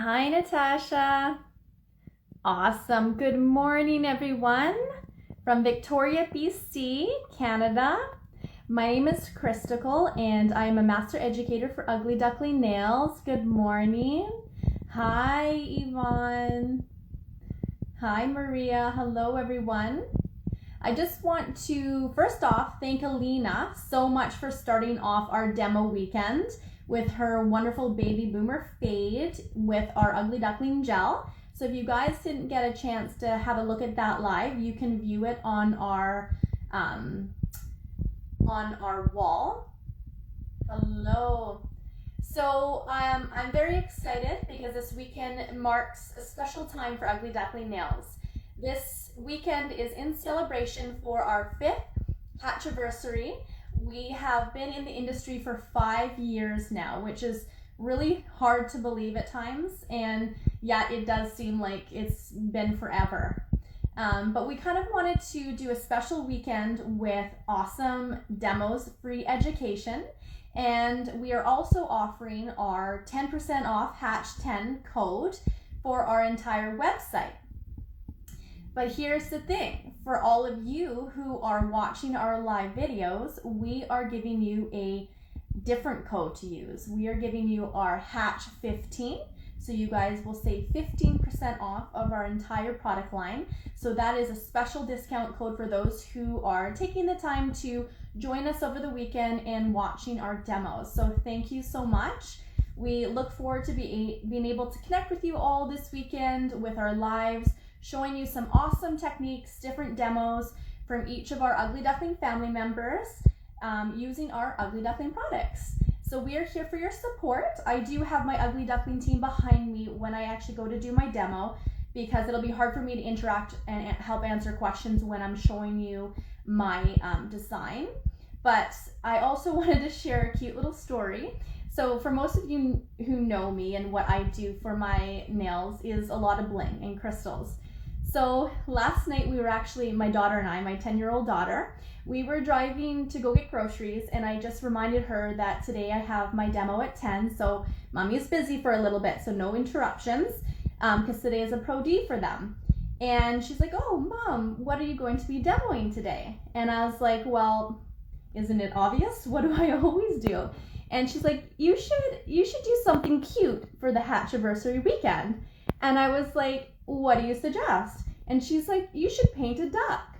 Hi, Natasha. Awesome. Good morning, everyone. From Victoria, BC, Canada. My name is Schtik It, and I'm a master educator for Ugly Duckling Nails. Good morning. Hi, Yvonne. Hi, Maria. Hello, everyone. I just want to, first off, thank Alina so much for starting off our demo weekend with her wonderful baby boomer fade with our Ugly Duckling gel. So if you guys didn't get a chance to have a look at that live, you can view it on our wall. Hello. So I'm very excited because this weekend marks a special time for Ugly Duckling Nails. This weekend is in celebration for our 5th Hatchiversary. We have been in the industry for 5 years now, which is really hard to believe at times, and yet it does seem like it's been forever. But we kind of wanted to do a special weekend with awesome demos, free education, and we are also offering our 10% off Hatch10 code for our entire website. But here's the thing, for all of you who are watching our live videos, we are giving you a different code to use. We are giving you our Hatch 15, so you guys will save 15% off of our entire product line. So that is a special discount code for those who are taking the time to join us over the weekend and watching our demos. So thank you so much. We look forward to being able to connect with you all this weekend with our lives, showing you some awesome techniques, different demos from each of our Ugly Duckling family members using our Ugly Duckling products. So we are here for your support. I do have my Ugly Duckling team behind me when I actually go to do my demo, because it'll be hard for me to interact and help answer questions when I'm showing you my design. But I also wanted to share a cute little story. So for most of you who know me, and what I do for my nails is a lot of bling and crystals. So last night we were actually, my daughter and I, my 10-year-old daughter, we were driving to go get groceries, and I just reminded her that today I have my demo at 10, so mommy is busy for a little bit, so no interruptions, because today is a pro D for them. And she's like, "Oh, Mom, what are you going to be demoing today?" And I was like, "Well, isn't it obvious? What do I always do?" And she's like, you should do something cute for the Hatchiversary weekend." And I was like, "What do you suggest?" And she's like, "You should paint a duck."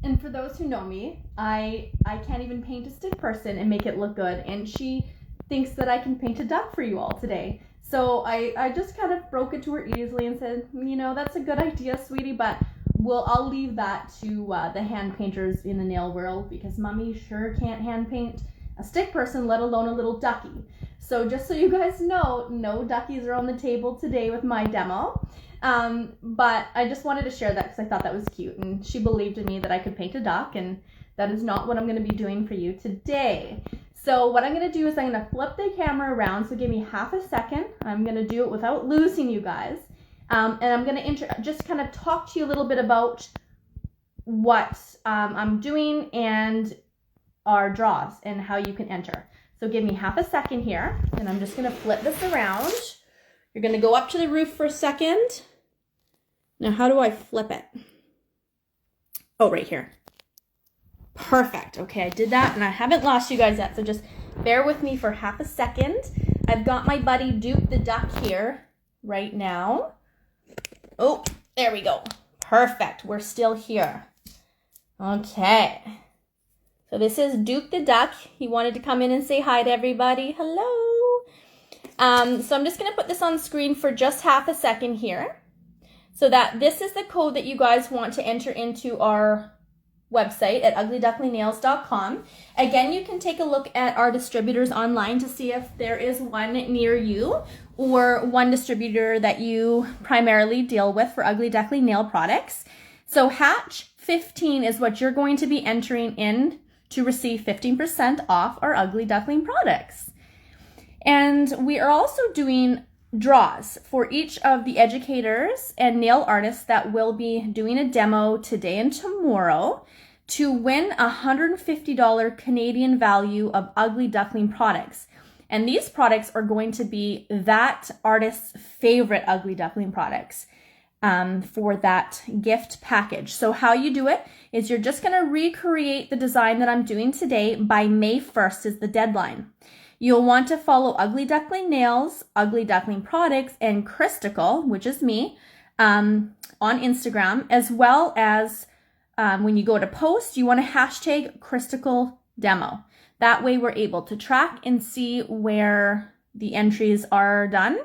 And for those who know me, I can't even paint a stick person and make it look good. And she thinks that I can paint a duck for you all today. So I just kind of broke it to her easily and said, "You know, that's a good idea, sweetie, but I'll leave that to the hand painters in the nail world, because mommy sure can't hand paint a stick person, let alone a little ducky." So just so you guys know, no duckies are on the table today with my demo. But I just wanted to share that because I thought that was cute, and she believed in me that I could paint a duck, and that is not what I'm going to be doing for you today. So what I'm going to do is I'm going to flip the camera around, so give me half a second. I'm going to do it without losing you guys. And I'm going to just kind of talk to you a little bit about what I'm doing and our draws and how you can enter. So give me half a second here, and I'm just going to flip this around. You're going to go up to the roof for a second. Now, how do I flip it? Oh, right here. Perfect. Okay, I did that, and I haven't lost you guys yet, so just bear with me for half a second. I've got my buddy Duke the Duck here right now. Oh, there we go. Perfect. We're still here. Okay. So this is Duke the Duck. He wanted to come in and say hi to everybody. Hello. So I'm just going to put this on screen for just half a second here, so that this is the code that you guys want to enter into our website at uglyducklingnails.com. Again, you can take a look at our distributors online to see if there is one near you, or one distributor that you primarily deal with for Ugly Duckling nail products. So Hatch 15 is what you're going to be entering in to receive 15% off our Ugly Duckling products. And we are also doing draws for each of the educators and nail artists that will be doing a demo today and tomorrow to win $150 Canadian value of Ugly Duckling products. And these products are going to be that artist's favorite Ugly Duckling products for that gift package. So how you do it is you're just going to recreate the design that I'm doing today by May 1st is the deadline. You'll want to follow Ugly Duckling Nails, Ugly Duckling Products, and Crystal, which is me, on Instagram, as well as when you go to post, you want to hashtag Crystal Demo. That way we're able to track and see where the entries are done,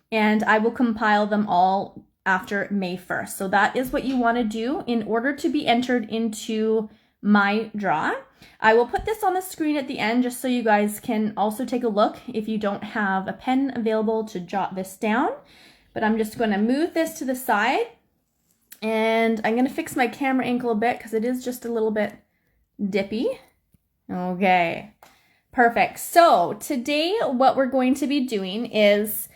and I will compile them all after May 1st. So that is what you want to do in order to be entered into my draw. I will put this on the screen at the end just so you guys can also take a look if you don't have a pen available to jot this down. But I'm just going to move this to the side, and I'm going to fix my camera angle a bit because it is just a little bit dippy. Okay, perfect. So today what we're going to be doing is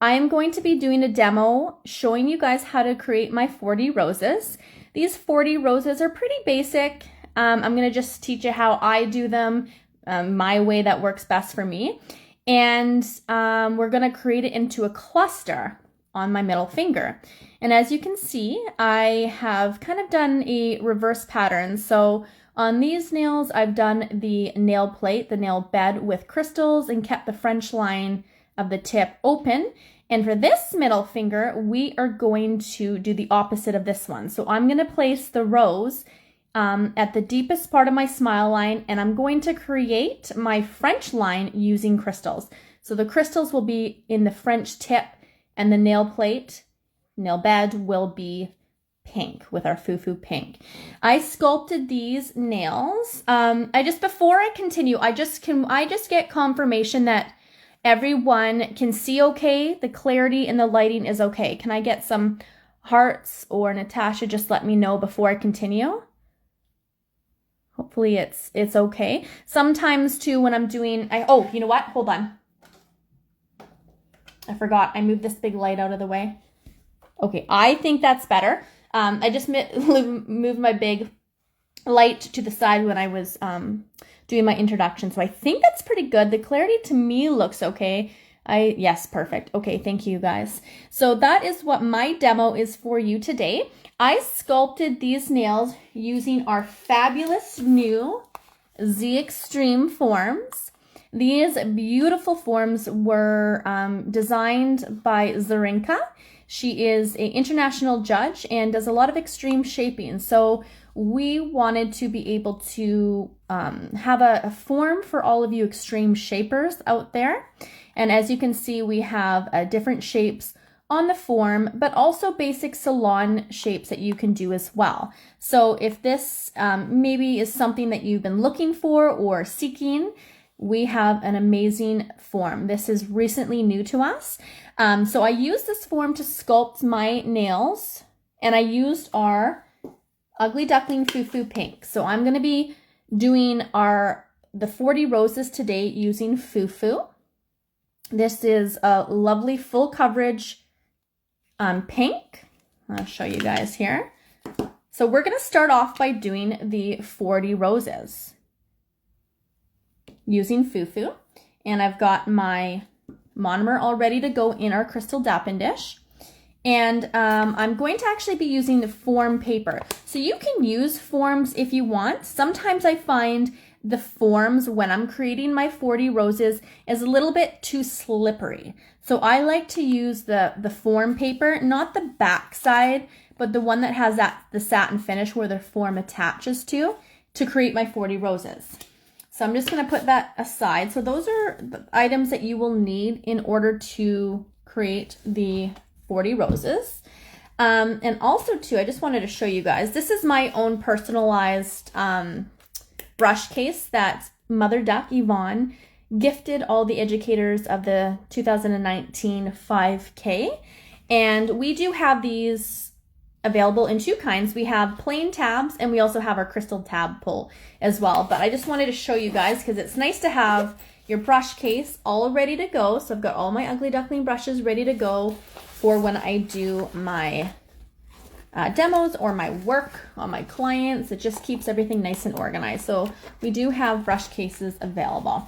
I'm going to be doing a demo showing you guys how to create my 40 roses. These 40 roses are pretty basic. I'm going to just teach you how I do them, my way that works best for me. And we're going to create it into a cluster on my middle finger. And as you can see, I have kind of done a reverse pattern. So on these nails, I've done the nail plate, the nail bed with crystals, and kept the French line of the tip open. And for this middle finger, we are going to do the opposite of this one. So I'm going to place the rose at the deepest part of my smile line, and I'm going to create my French line using crystals. So the crystals will be in the French tip, and the nail plate, nail bed will be pink with our Fufu pink. I sculpted these nails. Before I continue, I just get confirmation that everyone can see okay, the clarity and the lighting is okay. Can I get some hearts, or Natasha, just let me know before I continue? Hopefully it's okay. Sometimes too when I'm doing, oh, you know what? Hold on. I forgot. I moved this big light out of the way. Okay, I think that's better. I just moved my big light to the side when I was doing my introduction. So I think that's pretty good. The clarity to me looks okay. Yes, perfect. Okay, thank you guys. So that is what my demo is for you today. I sculpted these nails using our fabulous new Z Extreme forms. These beautiful forms were designed by Zarinka. She is an international judge and does a lot of extreme shaping. So we wanted to be able to have a form for all of you extreme shapers out there. And as you can see, we have different shapes on the form, but also basic salon shapes that you can do as well. So if this maybe is something that you've been looking for or seeking, we have an amazing form. This is recently new to us. So I used this form to sculpt my nails, and I used our Ugly Duckling Fufu Pink. So I'm going to be doing the 40 roses today using Fufu. This is a lovely full coverage pink. I'll show you guys here. So we're going to start off by doing the 40 roses using Fufu. And I've got my monomer all ready to go in our crystal Dappen dish. And I'm going to actually be using the form paper. So you can use forms if you want. Sometimes I find the forms when I'm creating my 40 roses is a little bit too slippery. So I like to use the form paper, not the back side, but the one that has the satin finish where the form attaches to create my 40 roses. So I'm just going to put that aside. So those are the items that you will need in order to create the 40 roses. And also too, I just wanted to show you guys, this is my own personalized brush case that Mother Duck Yvonne gifted all the educators of the 2019 5K. And we do have these available in two kinds. We have plain tabs, and we also have our crystal tab pull as well. But I just wanted to show you guys because it's nice to have your brush case all ready to go. So I've got all my Ugly Duckling brushes ready to go for when I do my demos or my work on my clients. It just keeps everything nice and organized. So we do have brush cases available.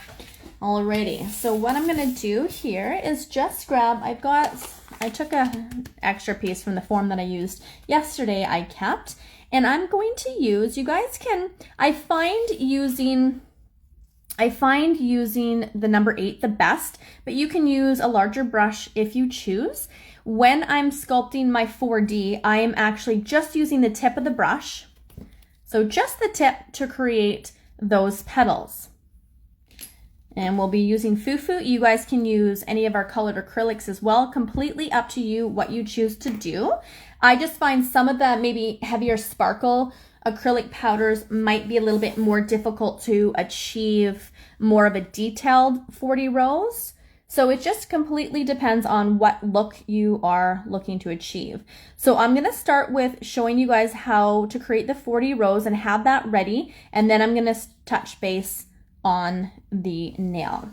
Alrighty, so what I'm gonna do here is just grab, I took a extra piece from the form that I used yesterday, I kept, and I'm going to use, you guys can, I find using the number 8 the best, but you can use a larger brush if you choose. When I'm sculpting my 4D, I am actually just using the tip of the brush, so just the tip, to create those petals. And we'll be using Fufu. You guys can use any of our colored acrylics as well. Completely up to you what you choose to do. I just find some of the maybe heavier sparkle acrylic powders might be a little bit more difficult to achieve more of a detailed 40 rows. So it just completely depends on what look you are looking to achieve. So I'm gonna start with showing you guys how to create the 40 rows and have that ready. And then I'm gonna touch base on the nail.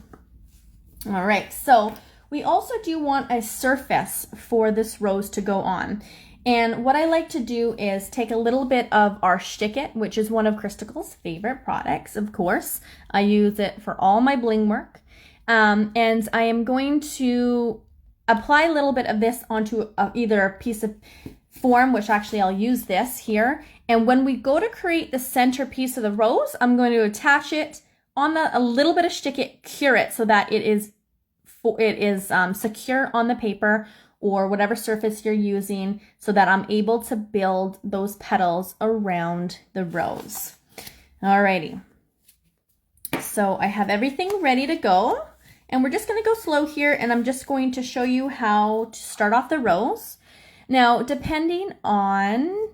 All right, so we also do want a surface for this rose to go on. And what I like to do is take a little bit of our Schtik It, which is one of Crystal's favorite products, of course. I use it for all my bling work. And I am going to apply a little bit of this onto either a piece of form, which actually I'll use this here. And when we go to create the center piece of the rose, I'm going to attach it on a little bit of Schtik It, cure it so that it is secure on the paper or whatever surface you're using, so that I'm able to build those petals around the rose. Alrighty, so I have everything ready to go, and we're just going to go slow here, and I'm just going to show you how to start off the rose. Now, depending on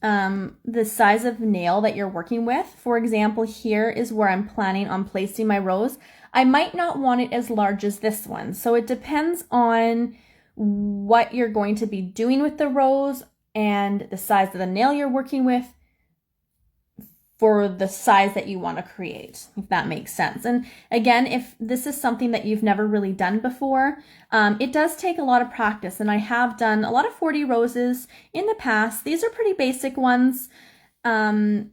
the size of nail that you're working with. For example, here is where I'm planning on placing my rose. I might not want it as large as this one. So it depends on what you're going to be doing with the rose and the size of the nail you're working with for the size that you want to create, if that makes sense. And again, if this is something that you've never really done before, it does take a lot of practice. And I have done a lot of 40 roses in the past. These are pretty basic ones to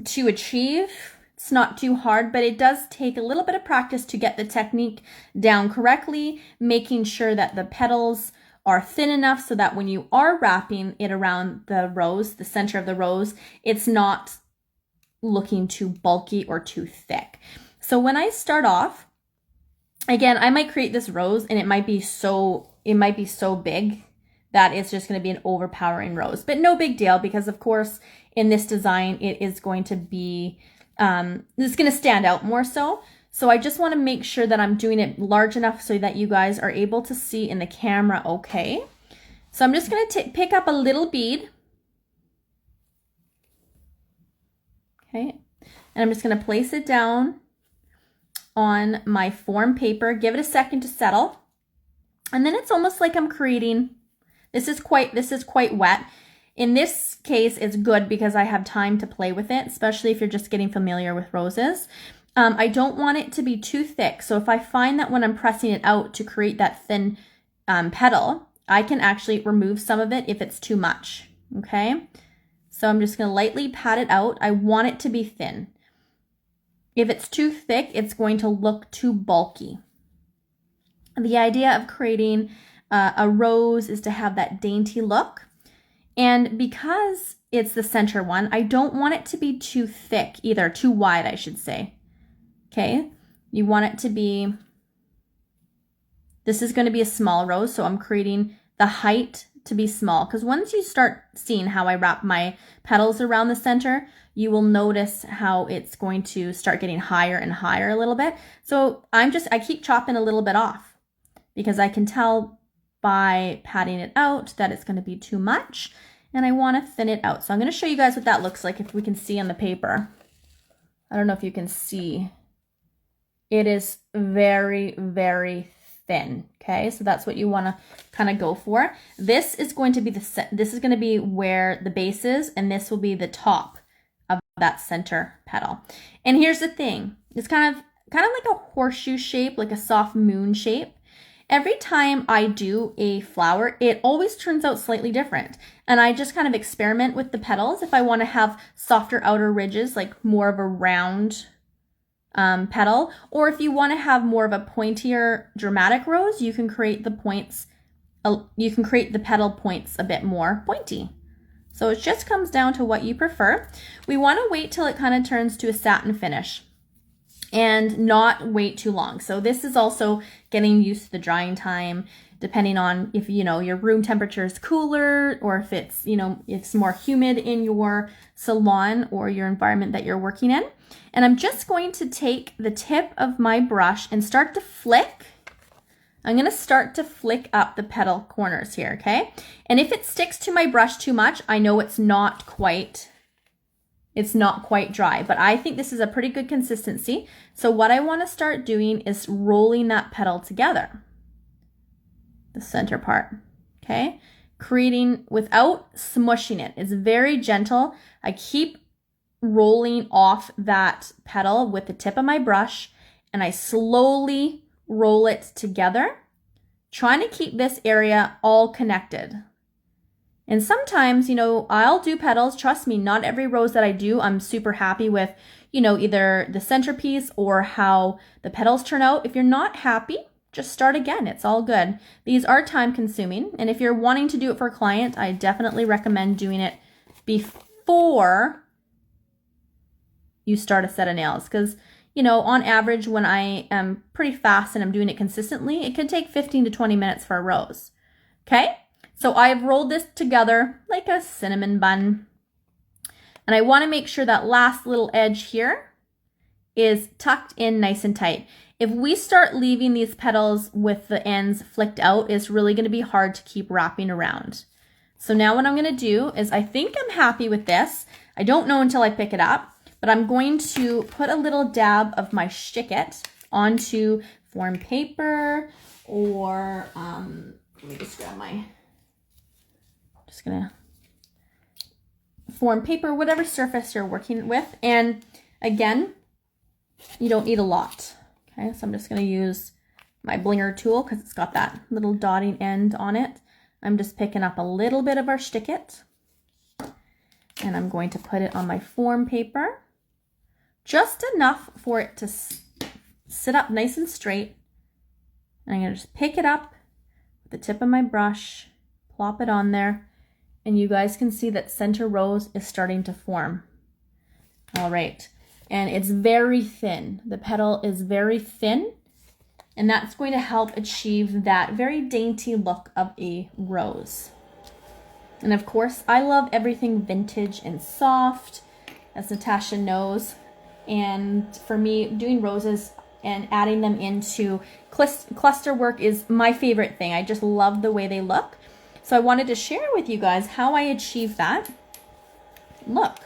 achieve. It's not too hard, but it does take a little bit of practice to get the technique down correctly, making sure that the petals are thin enough so that when you are wrapping it around the rose, the center of the rose, it's not looking too bulky or too thick. So when I start off, again, I might create this rose and it might be so big that it's just going to be an overpowering rose, but no big deal, because of course in this design it is going to be it's going to stand out more so. So I just want to make sure that I'm doing it large enough so that you guys are able to see in the camera okay. So I'm just going to pick up a little bead. Okay, and I'm just going to place it down on my form paper, give it a second to settle, and then it's almost like I'm creating, this is quite wet. In this case, it's good because I have time to play with it, especially if you're just getting familiar with roses. I don't want it to be too thick, so if I find that when I'm pressing it out to create that thin petal, I can actually remove some of it if it's too much, okay? So I'm just going to lightly pat it out. I want it to be thin. If it's too thick, it's going to look too bulky. The idea of creating a rose is to have that dainty look. And because it's the center one, I don't want it to be too thick either, too wide, I should say. Okay, you want it to be, this is going to be a small rose, so I'm creating the height to be small, because once you start seeing how I wrap my petals around the center, you will notice how it's going to start getting higher and higher a little bit. So I keep chopping a little bit off because I can tell by patting it out that it's going to be too much and I want to thin it out. So I'm going to show you guys what that looks like if we can see on the paper. I don't know if you can see. It is very, very thin. Okay, so that's what you want to kind of go for. This is going to be where the base is, and this will be the top of that center petal. And here's the thing, it's kind of like a horseshoe shape, like a soft moon shape. Every time I do a flower, it always turns out slightly different. And I just kind of experiment with the petals. If I want to have softer outer ridges, like more of a round petal. Or if you want to have more of a pointier dramatic rose, you can create the points, you can create the petal points a bit more pointy. So it just comes down to what you prefer. We want to wait till it kind of turns to a satin finish and not wait too long. So this is also getting used to the drying time, depending on if, you know, your room temperature is cooler or if it's, you know, it's more humid in your salon or your environment that you're working in. And I'm just going to take the tip of my brush and start to flick. I'm going to start to flick up the petal corners here, okay? And if it sticks to my brush too much, I know it's not quite dry, but I think this is a pretty good consistency. So what I want to start doing is rolling that petal together, the center part, okay? Creating without smushing it. It's very gentle. I keep rolling off that petal with the tip of my brush, and I slowly roll it together, trying to keep this area all connected. And sometimes, you know, I'll do petals. Trust me, not every rose that I do, I'm super happy with, you know, either the centerpiece or how the petals turn out. If you're not happy, just start again. It's all good. These are time consuming. And if you're wanting to do it for a client, I definitely recommend doing it before you start a set of nails. Because, you know, on average, when I am pretty fast and I'm doing it consistently, it can take 15 to 20 minutes for a rose. Okay? So I've rolled this together like a cinnamon bun. And I want to make sure that last little edge here is tucked in nice and tight. If we start leaving these petals with the ends flicked out, it's really going to be hard to keep wrapping around. So now what I'm going to do is, I think I'm happy with this. I don't know until I pick it up, but I'm going to put a little dab of my Schtik It onto foreign paper, or let me just grab my, just gonna, foreign paper, whatever surface you're working with. And again, you don't need a lot. Okay, so I'm just gonna use my Blinger tool because it's got that little dotting end on it. I'm just picking up a little bit of our Schtik It, and I'm going to put it on my foam paper, just enough for it to sit up nice and straight. And I'm gonna just pick it up with the tip of my brush, plop it on there, and you guys can see that center rose is starting to form. All right, and it's very thin. The petal is very thin, and that's going to help achieve that very dainty look of a rose. And of course, I love everything vintage and soft, as Natasha knows. And for me, doing roses and adding them into cluster work is my favorite thing. I just love the way they look. So I wanted to share with you guys how I achieve that look.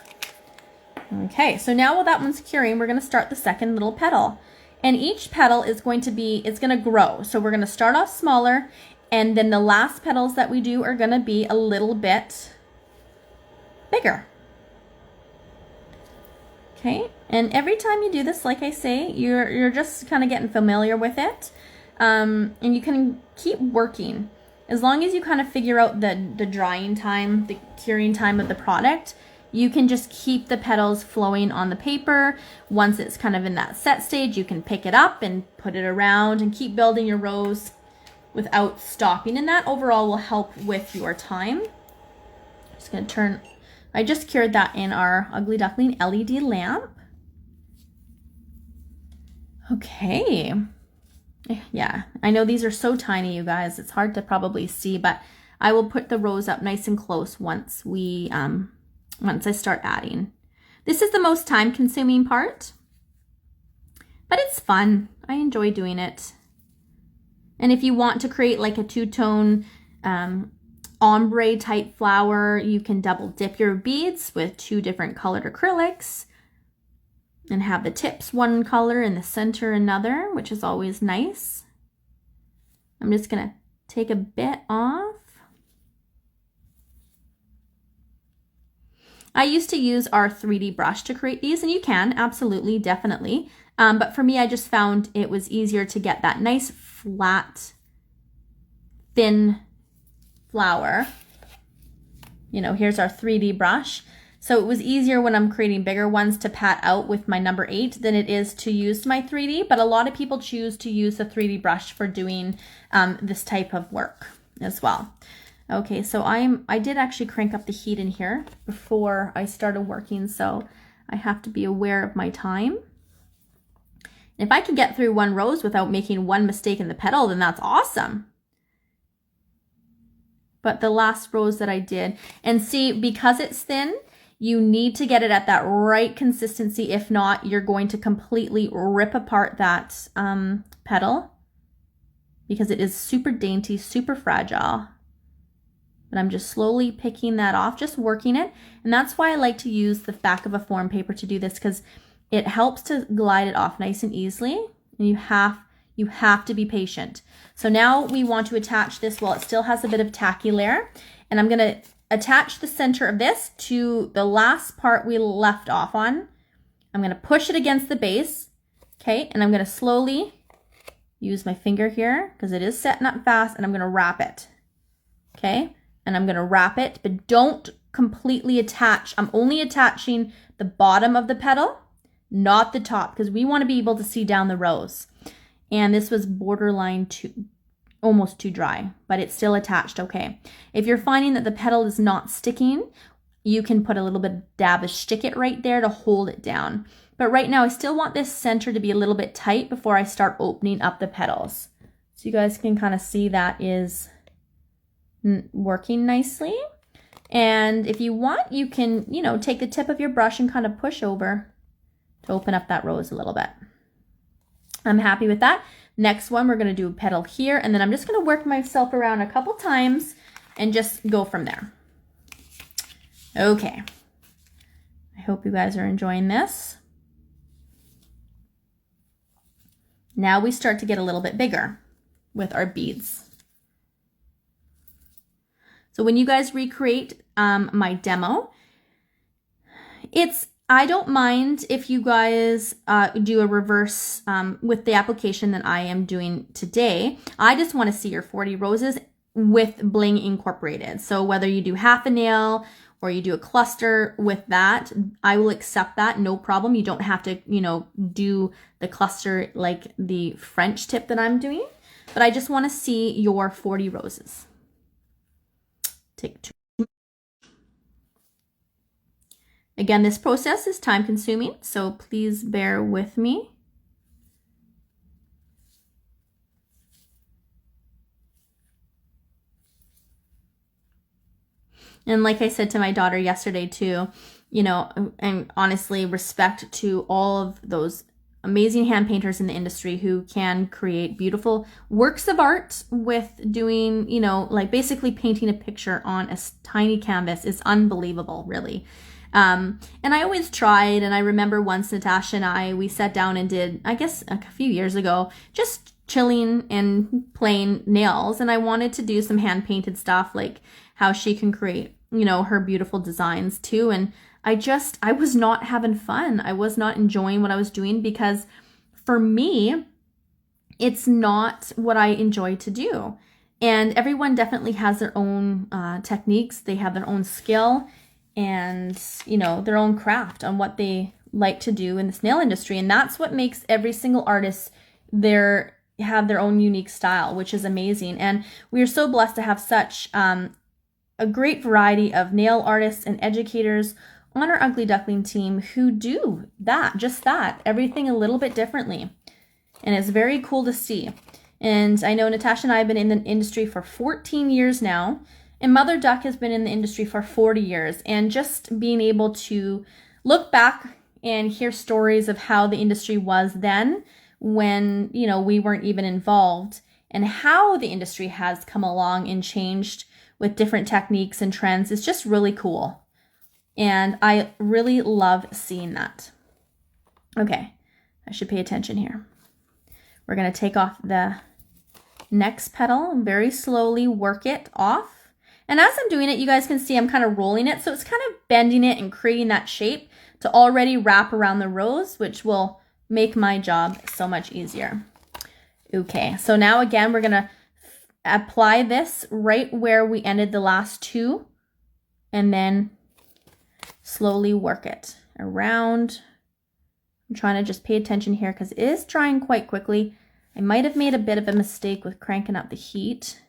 Okay, so now while that one's curing, we're gonna start the second little petal. And each petal is going to be, it's gonna grow. So we're gonna start off smaller, and then the last petals that we do are gonna be a little bit bigger. Okay, and every time you do this, like I say, you're just kind of getting familiar with it. And you can keep working. As long as you kind of figure out the drying time, the curing time of the product, you can just keep the petals flowing on the paper. Once it's kind of in that set stage, you can pick it up and put it around and keep building your rose without stopping. And that overall will help with your time. Just gonna turn, I just cured that in our Ugly Duckling LED lamp. Okay. Yeah, I know these are so tiny, you guys. It's hard to probably see, but I will put the rose up nice and close once we, once I start adding. This is the most time-consuming part, but it's fun. I enjoy doing it. And if you want to create like a two-tone ombre type flower, you can double dip your beads with 2 different colored acrylics and have the tips one color and the center another, which is always nice. I'm just gonna take a bit off. I used to use our 3D brush to create these, and you can, absolutely, definitely. But for me, I just found it was easier to get that nice, flat, thin flower. You know, here's our 3D brush. So it was easier when I'm creating bigger ones to pat out with my number 8 than it is to use my 3D, but a lot of people choose to use the 3D brush for doing this type of work as well. Okay, so I did actually crank up the heat in here before I started working, so I have to be aware of my time. And if I can get through one rose without making one mistake in the petal, then that's awesome. But the last rose that I did, and see, because it's thin, you need to get it at that right consistency. If not, you're going to completely rip apart that petal, because it is super dainty, super fragile. But I'm just slowly picking that off, just working it. And that's why I like to use the back of a foam paper to do this, because it helps to glide it off nice and easily. And you have to be patient. So now we want to attach this while it still has a bit of tacky layer. And I'm gonna attach the center of this to the last part we left off on. I'm gonna push it against the base, okay? And I'm gonna slowly use my finger here, because it is setting up fast, and I'm gonna wrap it, okay? And I'm gonna wrap it, but don't completely attach. I'm only attaching the bottom of the petal, not the top, because we wanna be able to see down the rose. And this was borderline almost too dry, but it's still attached okay. If you're finding that the petal is not sticking, you can put a little bit of dab of Schtik It right there to hold it down. But right now I still want this center to be a little bit tight before I start opening up the petals. So you guys can kind of see that is working nicely. And if you want, you can, you know, take the tip of your brush and kind of push over to open up that rose a little bit. I'm happy with that. Next one, we're going to do a petal here, and then I'm just going to work myself around a couple times and just go from there. Okay. I hope you guys are enjoying this. Now we start to get a little bit bigger with our beads. So when you guys recreate my demo, I don't mind if you guys do a reverse with the application that I am doing today. I just want to see your 40 roses with bling incorporated. So whether you do half a nail or you do a cluster with that, I will accept that, no problem. You don't have to, you know, do the cluster like the French tip that I'm doing, but I just want to see your 40 roses. Take 2. Again, this process is time consuming, so please bear with me. And like I said to my daughter yesterday too, you know, and honestly, respect to all of those amazing hand painters in the industry who can create beautiful works of art with doing, you know, like basically painting a picture on a tiny canvas is unbelievable, really. And I always tried, and I remember once Natasha and we sat down and did, I guess a few years ago, just chilling and playing nails, and I wanted to do some hand painted stuff, like how she can create, you know, her beautiful designs too. And I was not having fun. I was not enjoying what I was doing, because for me, it's not what I enjoy to do. And everyone definitely has their own techniques. They have their own skill and, you know, their own craft on what they like to do in this nail industry. And that's what makes every single artist have their own unique style, which is amazing. And we are so blessed to have such a great variety of nail artists and educators on our Ugly Duckling team who do just that, everything a little bit differently. And it's very cool to see. And I know Natasha and I have been in the industry for 14 years now, and Mother Duck has been in the industry for 40 years. And just being able to look back and hear stories of how the industry was then, when, you know, we weren't even involved, and how the industry has come along and changed with different techniques and trends is just really cool. And I really love seeing that. Okay, I should pay attention here. We're going to take off the next petal and very slowly work it off. And as I'm doing it, you guys can see I'm kind of rolling it. So it's kind of bending it and creating that shape to already wrap around the rose, which will make my job so much easier. Okay, so now again, we're going to apply this right where we ended the last two, and then slowly work it around. I'm trying to just pay attention here because it is drying quite quickly. I might have made a bit of a mistake with cranking up the heat.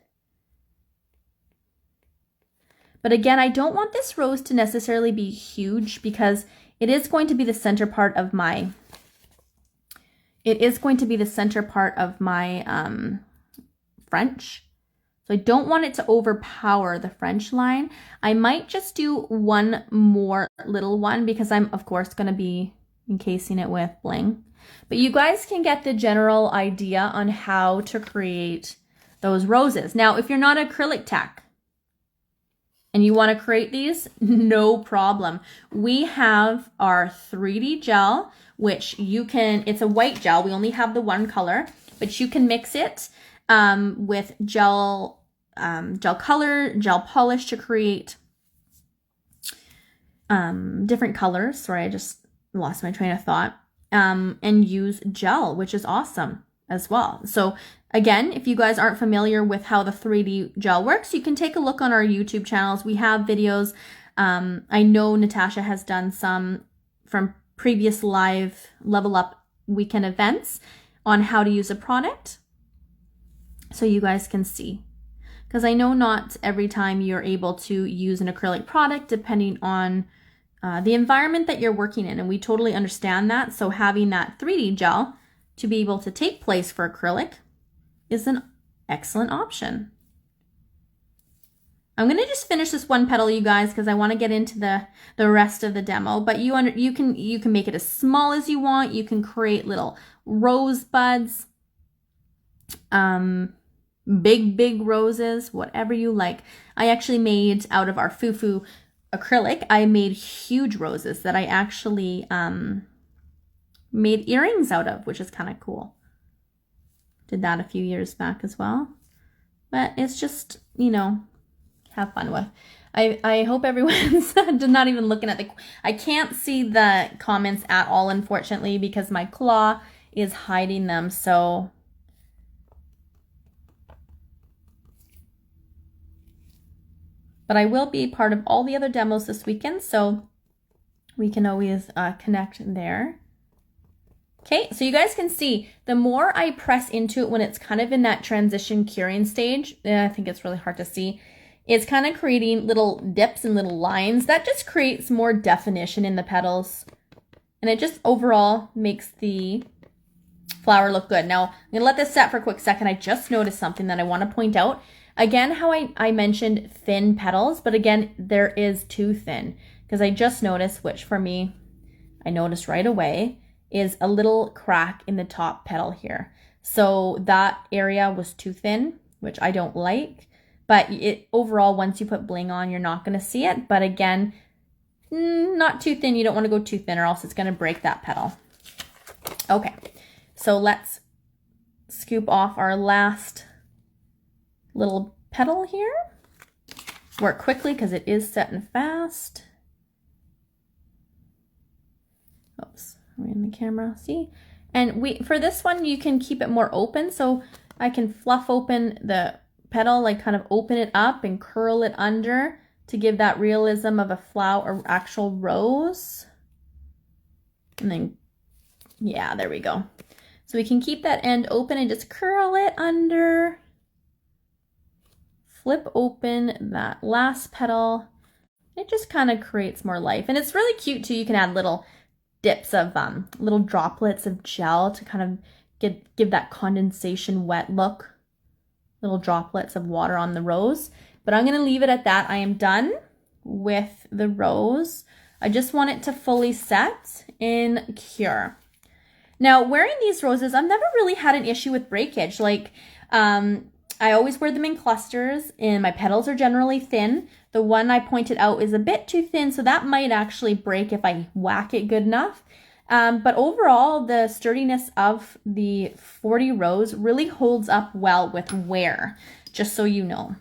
But again, I don't want this rose to necessarily be huge because it is going to be the center part of my, French. So I don't want it to overpower the French line. I might just do one more little one because I'm, of course, going to be encasing it with bling. But you guys can get the general idea on how to create those roses. Now, if you're not acrylic tech and you want to create these, no problem. We have our 3D gel, which you can, it's a white gel. We only have the one color, but you can mix it with gel color, gel polish to create different colors. Sorry, I just lost my train of thought. And use gel, which is awesome as well. So again, if you guys aren't familiar with how the 3D gel works, you can take a look on our YouTube channels. We have videos. I know Natasha has done some from previous live Level Up weekend events on how to use a product, so you guys can see. Because I know not every time you're able to use an acrylic product depending on the environment that you're working in, and we totally understand that. So having that 3D gel to be able to take place for acrylic is an excellent option. I'm going to just finish this one petal, you guys, because I want to get into the rest of the demo. But you can make it as small as you want. You can create little rose buds, big roses, whatever you like. I actually made out of our Fufu acrylic, I made huge roses that I actually made earrings out of, which is kind of cool. Did that a few years back as well. But it's just, you know, have fun with. I hope everyone's not even looking at I can't see the comments at all, unfortunately, because my claw is hiding them. So but I will be part of all the other demos this weekend, so we can always connect there. Okay, so you guys can see the more I press into it when it's kind of in that transition curing stage, I think it's really hard to see, it's kind of creating little dips and little lines. That just creates more definition in the petals, and it just overall makes the flower look good. Now, I'm going to let this set for a quick second. I just noticed something that I want to point out. Again, how I mentioned thin petals, but again, there is too thin, because I just noticed, which for me, I noticed right away, is a little crack in the top petal here. So that area was too thin, which I don't like, but it overall, once you put bling on, you're not going to see it. But again, not too thin. You don't want to go too thin or else it's going to break that petal. Okay, so let's scoop off our last little petal here. Work quickly because it is setting fast. Oops, we're in the camera, see? And for this one, you can keep it more open. So I can fluff open the petal, like kind of open it up and curl it under to give that realism of a flower or actual rose. And then, yeah, there we go. So we can keep that end open and just curl it under. Flip open that last petal. It just kind of creates more life. And it's really cute too. You can add little dips of, little droplets of gel to kind of give that condensation wet look. Little droplets of water on the rose. But I'm going to leave it at that. I am done with the rose. I just want it to fully set and cure. Now, wearing these roses, I've never really had an issue with breakage. Like, I always wear them in clusters, and my petals are generally thin. The one I pointed out is a bit too thin, so that might actually break if I whack it good enough. But overall, the sturdiness of the 40 rose really holds up well with wear, just so you know.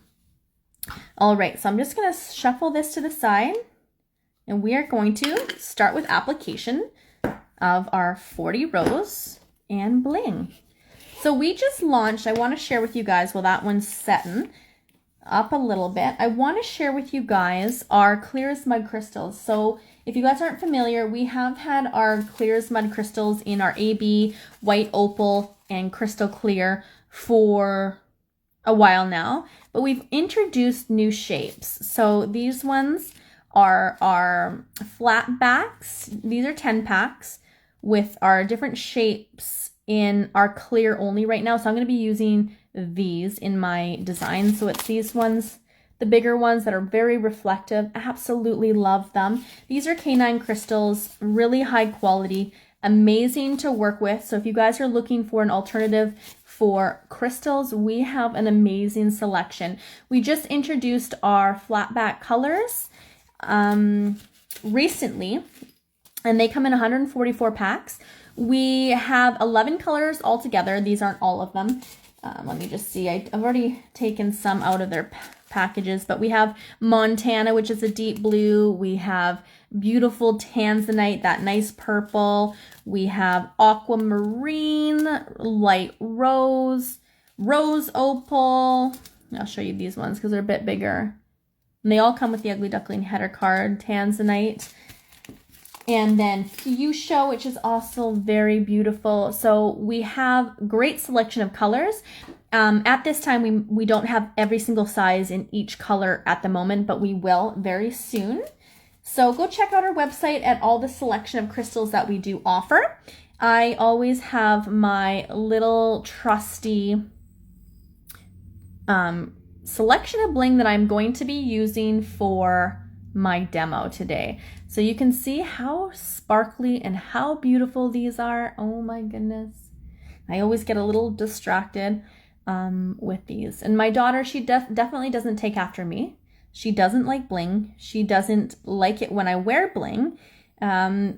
All right, so I'm just going to shuffle this to the side, and we are going to start with application of our 40 rose and bling. So we just launched, I want to share with you guys, while that one's setting up a little bit, I want to share with you guys our clear as mud crystals. So if you guys aren't familiar, we have had our clear as mud crystals in our AB, white opal, and crystal clear for a while now, but we've introduced new shapes. So these ones are our flat backs. These are 10 packs with our different shapes in our clear only right now. So I'm going to be using these in my design. So it's these ones, the bigger ones that are very reflective. Absolutely love them. These are Canine Crystals, really high quality, amazing to work with. So if you guys are looking for an alternative for crystals, we have an amazing selection. We just introduced our flat back colors recently, and they come in 144 packs. We have 11 colors altogether. These aren't all of them. Let me just see. I've already taken some out of their packages, but we have Montana, which is a deep blue. We have beautiful Tanzanite, that nice purple. We have aquamarine, light rose, rose opal. I'll show you these ones because they're a bit bigger. And they all come with the Ugly Duckling header card, Tanzanite. And then fuchsia, which is also very beautiful. So we have great selection of colors. At this time, we don't have every single size in each color at the moment, but we will very soon. So go check out our website at all the selection of crystals that we do offer. I always have my little trusty selection of bling that I'm going to be using for my demo today. So you can see how sparkly and how beautiful these are. Oh my goodness. I always get a little distracted with these. And my daughter, she definitely doesn't take after me. She doesn't like bling. She doesn't like it when I wear bling.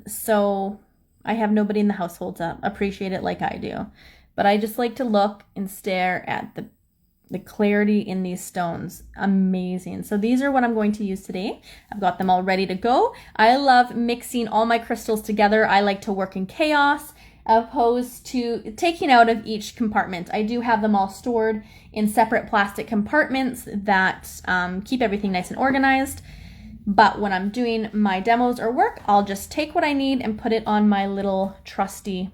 So I have nobody in the household to appreciate it like I do. But I just like to look and stare at the clarity in these stones. Amazing. So these are what I'm going to use today. I've got them all ready to go. I love mixing all my crystals together. I like to work in chaos opposed to taking out of each compartment. I do have them all stored in separate plastic compartments that keep everything nice and organized. But when I'm doing my demos or work, I'll just take what I need and put it on my little trusty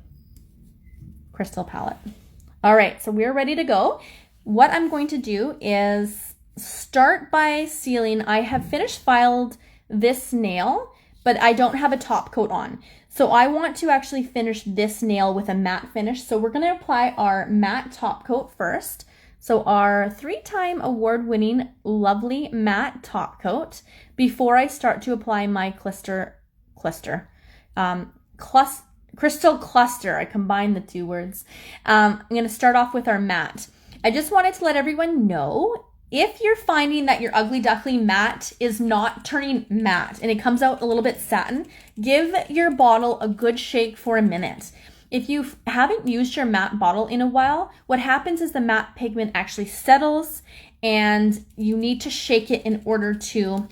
crystal palette. All right, so we're ready to go. What I'm going to do is start by sealing. I have finished filed this nail, but I don't have a top coat on. So I want to actually finish this nail with a matte finish. So we're going to apply our matte top coat first. So our 3-time award-winning lovely matte top coat before I start to apply my crystal cluster. I combined the two words. I'm going to start off with our matte. I just wanted to let everyone know, if you're finding that your Ugly Duckling matte is not turning matte and it comes out a little bit satin, give your bottle a good shake for a minute. If you haven't used your matte bottle in a while, what happens is the matte pigment actually settles and you need to shake it in order to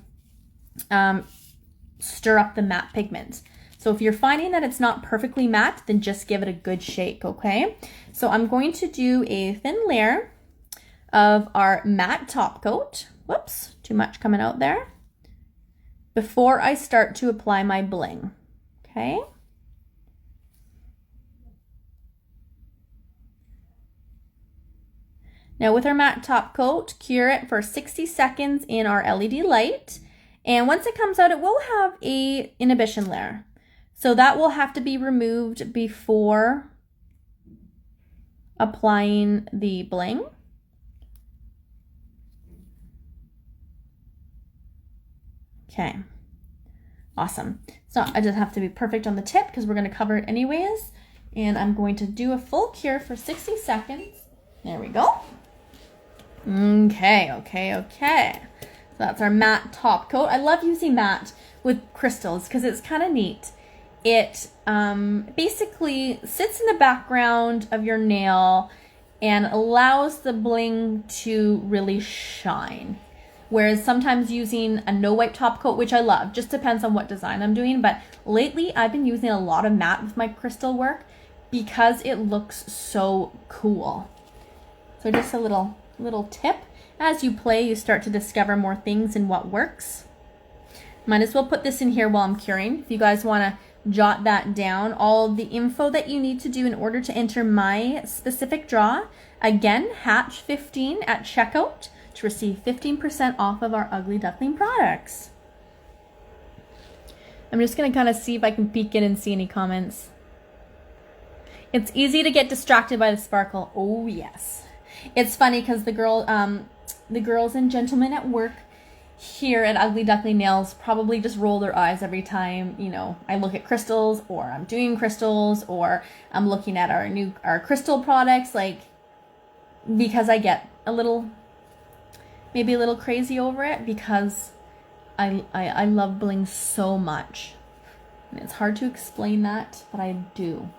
stir up the matte pigment. So if you're finding that it's not perfectly matte, then just give it a good shake, okay? So I'm going to do a thin layer of our matte top coat. Whoops, too much coming out there. Before I start to apply my bling, okay? Now with our matte top coat, cure it for 60 seconds in our LED light. And once it comes out, it will have an inhibition layer. So that will have to be removed before applying the bling. Okay, awesome. So I just have to be perfect on the tip because we're going to cover it anyways. And I'm going to do a full cure for 60 seconds. There we go. Okay. So that's our matte top coat. I love using matte with crystals because it's kind of neat. It basically sits in the background of your nail and allows the bling to really shine. Whereas sometimes using a no wipe top coat, which I love, just depends on what design I'm doing. But lately I've been using a lot of matte with my crystal work because it looks so cool. So just a little tip. As you play, you start to discover more things in what works. Might as well put this in here while I'm curing. If you guys want to jot that down, all the info that you need to do in order to enter my specific draw. Again, Hatch 15 at checkout to receive 15% off of our Ugly Duckling products. I'm just going to kind of see if I can peek in and see any comments. It's easy to get distracted by the sparkle. Oh, yes. It's funny because the girls and gentlemen at work here at Ugly Duckling Nails probably just roll their eyes every time, you know, I look at crystals, or I'm doing crystals, or I'm looking at our crystal products, like, because I get maybe a little crazy over it, because I love bling so much. And it's hard to explain that, but I do.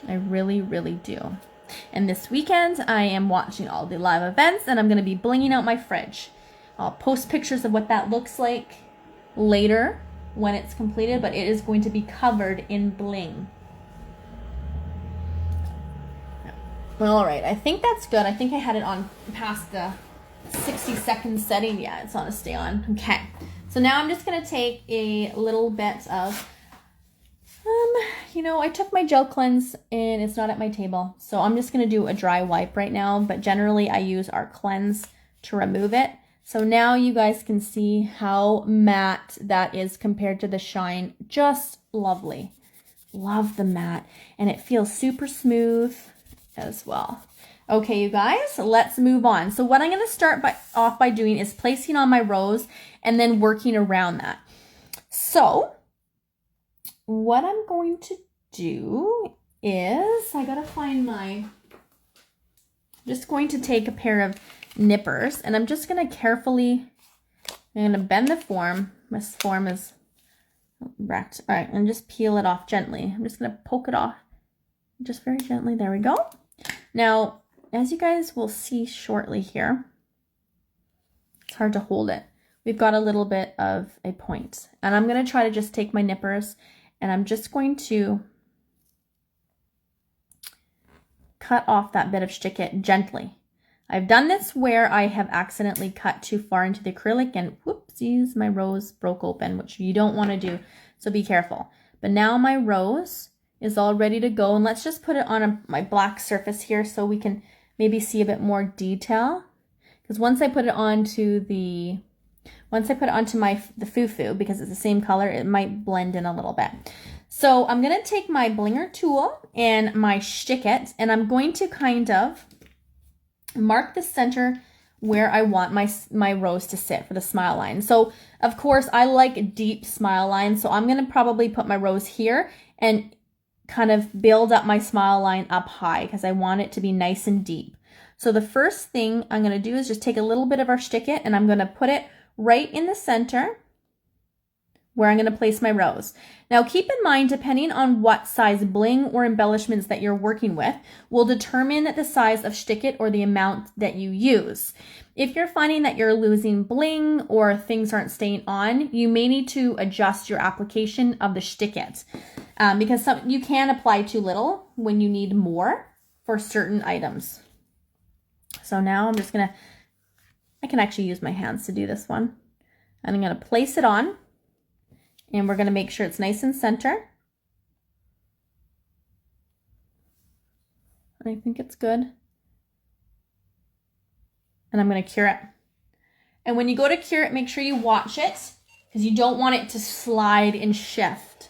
I really, really do. And this weekend, I am watching all the live events, and I'm going to be blinging out my fridge. I'll post pictures of what that looks like later when it's completed, but it is going to be covered in bling. Well, all right, I think that's good. I think I had it on past the 60-second setting. Yeah, it's on to stay on. Okay, so now I'm just going to take a little bit of, you know, I took my gel cleanse and it's not at my table. So I'm just going to do a dry wipe right now, but generally I use our cleanse to remove it. So now you guys can see how matte that is compared to the shine. Just lovely. Love the matte. And it feels super smooth as well. Okay, you guys, let's move on. So what I'm going to start off by doing is placing on my rose and then working around that. So what I'm going to do is just going to take a pair of nippers, and I'm just going to carefully, I'm going to bend the form. This form is wrecked. All right, and just peel it off gently. I'm just going to poke it off just very gently. There we go. Now, as you guys will see shortly here, it's hard to hold it. We've got a little bit of a point, and I'm going to try to just take my nippers, and I'm just going to cut off that bit of Schtik It gently. I've done this where I have accidentally cut too far into the acrylic and whoopsies, my rose broke open, which you don't want to do, so be careful. But now my rose is all ready to go, and let's just put it on my black surface here so we can maybe see a bit more detail. Because once I put it onto the Fufu, because it's the same color, it might blend in a little bit. So I'm going to take my Blinger tool and my Schtik It, and I'm going to kind of mark the center where I want my rose to sit for the smile line. So of course I like deep smile lines, so I'm going to probably put my rose here and kind of build up my smile line up high because I want it to be nice and deep. So the first thing I'm going to do is just take a little bit of our Schtik It, and I'm going to put it right in the center where I'm going to place my rose. Now keep in mind, depending on what size bling or embellishments that you're working with will determine the size of Schtik It or the amount that you use. If you're finding that you're losing bling or things aren't staying on, you may need to adjust your application of the Schtik It because you can apply too little when you need more for certain items. So now I'm just going to, I can actually use my hands to do this one. And I'm going to place it on. And we're going to make sure it's nice and center. I think it's good. And I'm going to cure it. And when you go to cure it, make sure you watch it because you don't want it to slide and shift.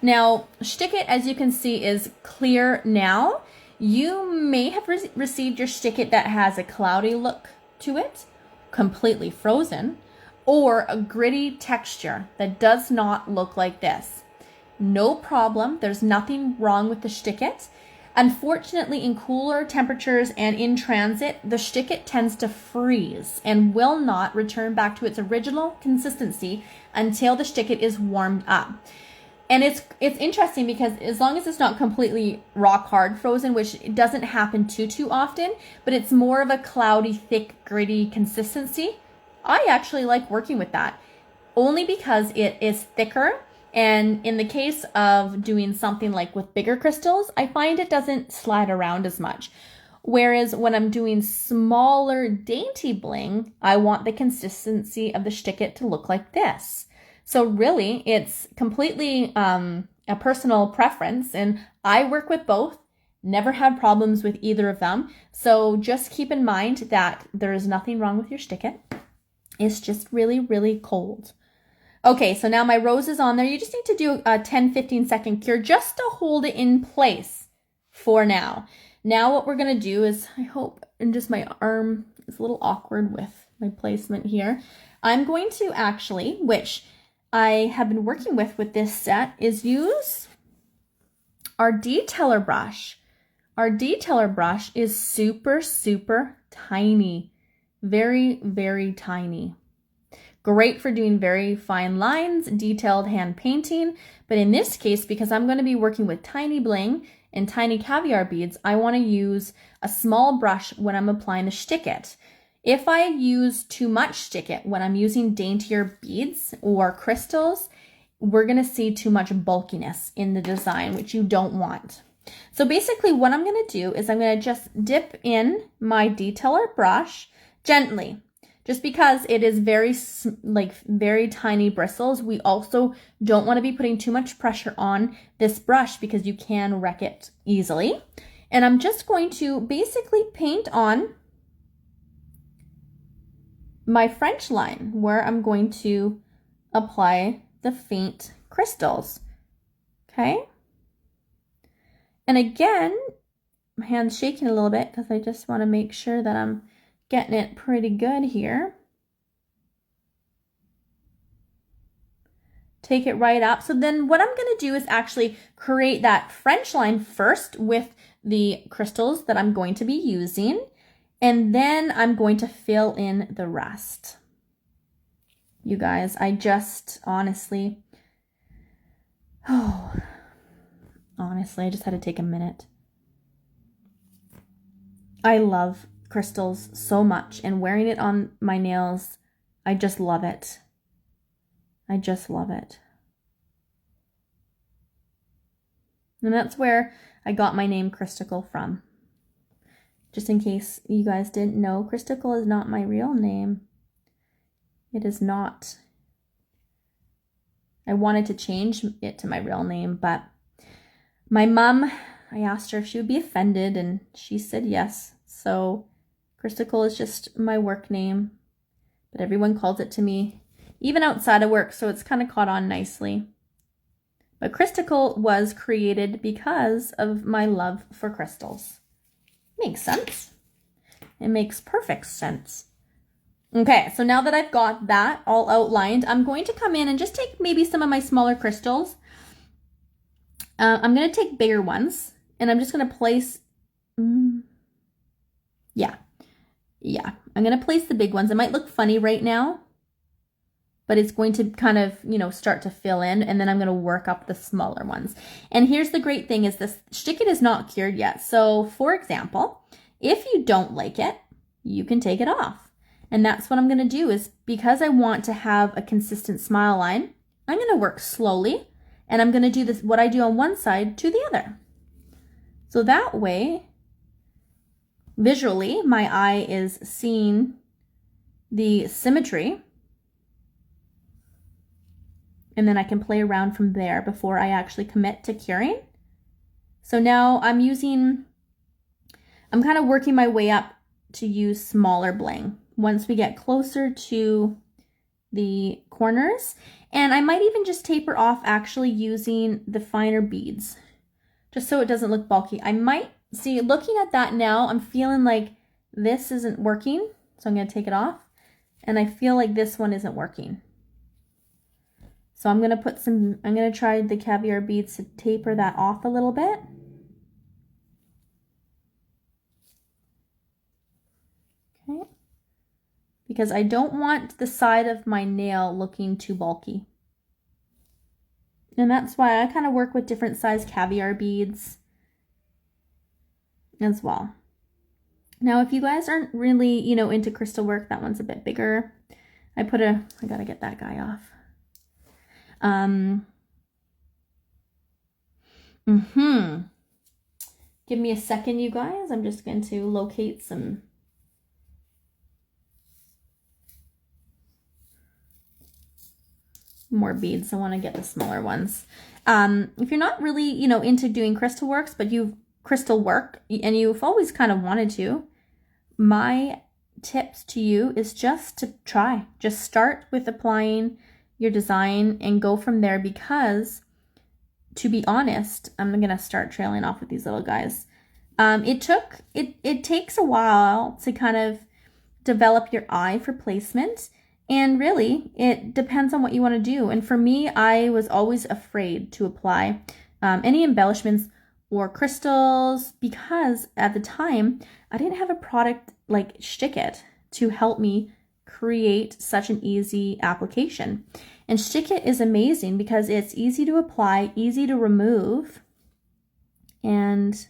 Now, Schtik It, as you can see, is clear now. You may have received your Schtik It that has a cloudy look to it, completely frozen, or a gritty texture that does not look like this. No problem. There's nothing wrong with the Schtik It. Unfortunately, in cooler temperatures and in transit, the Schtik It tends to freeze and will not return back to its original consistency until the Schtik It is warmed up. And it's interesting because as long as it's not completely rock hard frozen, which it doesn't happen too often, but it's more of a cloudy, thick, gritty consistency, I actually like working with that only because it is thicker. And in the case of doing something like with bigger crystals, I find it doesn't slide around as much. Whereas when I'm doing smaller dainty bling, I want the consistency of the Schtik It to look like this. So really, it's completely a personal preference, and I work with both. Never had problems with either of them. So just keep in mind that there is nothing wrong with your Schtik It. It's just really, really cold. Okay, so now my rose is on there. You just need to do a 10-15 second cure just to hold it in place for now. Now what we're gonna do is, I hope, and just my arm is a little awkward with my placement here. I'm going to actually, which I have been working with this set, is use our detailer brush. Our detailer brush is super, super tiny. Very, very tiny. Great for doing very fine lines, detailed hand painting. But in this case, because I'm going to be working with tiny bling and tiny caviar beads, I want to use a small brush when I'm applying the Schtik It. If I use too much Schtik It when I'm using daintier beads or crystals, we're going to see too much bulkiness in the design, which you don't want. So basically what I'm going to do is I'm going to just dip in my detailer brush gently. Just because it is very tiny bristles, we also don't want to be putting too much pressure on this brush because you can wreck it easily. And I'm just going to basically paint on my French line where I'm going to apply the faint crystals. Okay? And again, my hand's shaking a little bit because I just want to make sure that I'm getting it pretty good here. Take it right up. So then what I'm going to do is actually create that French line first with the crystals that I'm going to be using. And then I'm going to fill in the rest. You guys, I just honestly I just had to take a minute. I love crystals so much, and wearing it on my nails, I just love it. I just love it. And that's where I got my name Christical from. Just in case you guys didn't know, Christical is not my real name. It is not. I wanted to change it to my real name, but my mom, I asked her if she would be offended, and she said yes. So Christical is just my work name, but everyone calls it to me, even outside of work, so it's kind of caught on nicely. But Christical was created because of my love for crystals. Makes sense. It makes perfect sense. Okay, so now that I've got that all outlined, I'm going to come in and just take maybe some of my smaller crystals. I'm going to take bigger ones, and I'm just going to place, yeah, I'm going to place the big ones. It might look funny right now, but it's going to kind of, start to fill in, and then I'm going to work up the smaller ones. And here's the great thing is this Schtik It is not cured yet. So for example, if you don't like it, you can take it off. And that's what I'm going to do is, because I want to have a consistent smile line, I'm going to work slowly, and I'm going to do this, what I do on one side to the other. So that way, visually, my eye is seeing the symmetry, and then I can play around from there before I actually commit to curing. So now I'm kind of working my way up to use smaller bling once we get closer to the corners. And I might even just taper off actually using the finer beads, just so it doesn't look bulky. I might, see, looking at that now, I'm feeling like this isn't working. So I'm going to take it off. And I feel like this one isn't working. So I'm going to try the caviar beads to taper that off a little bit. Okay. Because I don't want the side of my nail looking too bulky. And that's why I kind of work with different size caviar beads as well. Now, if you guys aren't really, into crystal work, that one's a bit bigger. I gotta get that guy off. Give me a second, you guys. I'm just going to locate some more beads. I want to get the smaller ones. If you're not really, you know, into doing crystal works, but you've crystal work and you've always kind of wanted to, my tips to you is just to try. Just start with applying your design and go from there, because to be honest, I'm gonna start trailing off with these little guys. It takes a while to kind of develop your eye for placement, and really it depends on what you want to do. And for me, I was always afraid to apply any embellishments or crystals, because at the time I didn't have a product like Schtik It to help me create such an easy application. And Schtik It is amazing because it's easy to apply, easy to remove, and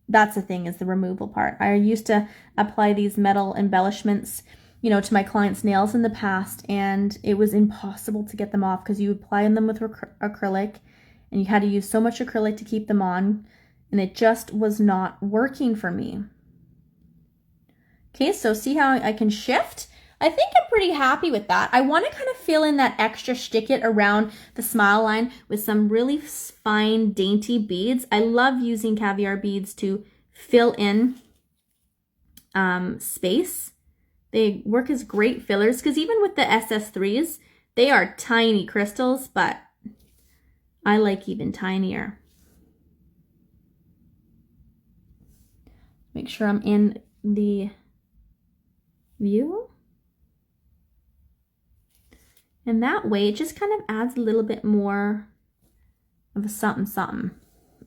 that's the thing, is the removal part. I used to apply these metal embellishments, you know, to my clients' nails in the past, and it was impossible to get them off because you apply them with acrylic and you had to use so much acrylic to keep them on, and it just was not working for me. Okay, so see how I can shift? I think I'm pretty happy with that. I want to kind of fill in that extra Schtik It around the smile line with some really fine, dainty beads. I love using caviar beads to fill in space. They work as great fillers, because even with the SS3s, they are tiny crystals, but I like even tinier. Make sure I'm in the view. And that way, it just kind of adds a little bit more of a something something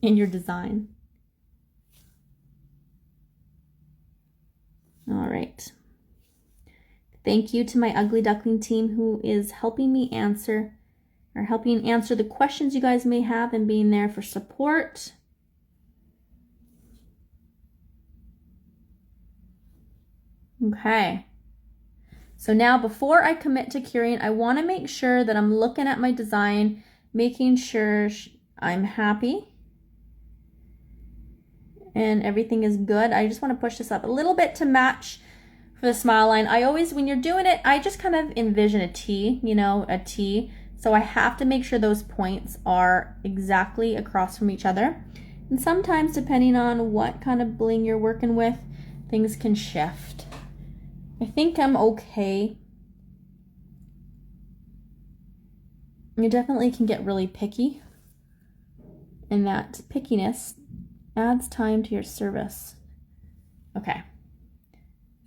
in your design. All right. Thank you to my Ugly Duckling team who is helping me answer the questions you guys may have and being there for support. Okay. So now, before I commit to curing, I want to make sure that I'm looking at my design, making sure I'm happy and everything is good. I just want to push this up a little bit to match for the smile line. I always, when you're doing it, I just kind of envision a T, you know, a T. So I have to make sure those points are exactly across from each other. And sometimes, depending on what kind of bling you're working with, things can shift. I think I'm okay. You definitely can get really picky, and that pickiness adds time to your service. Okay,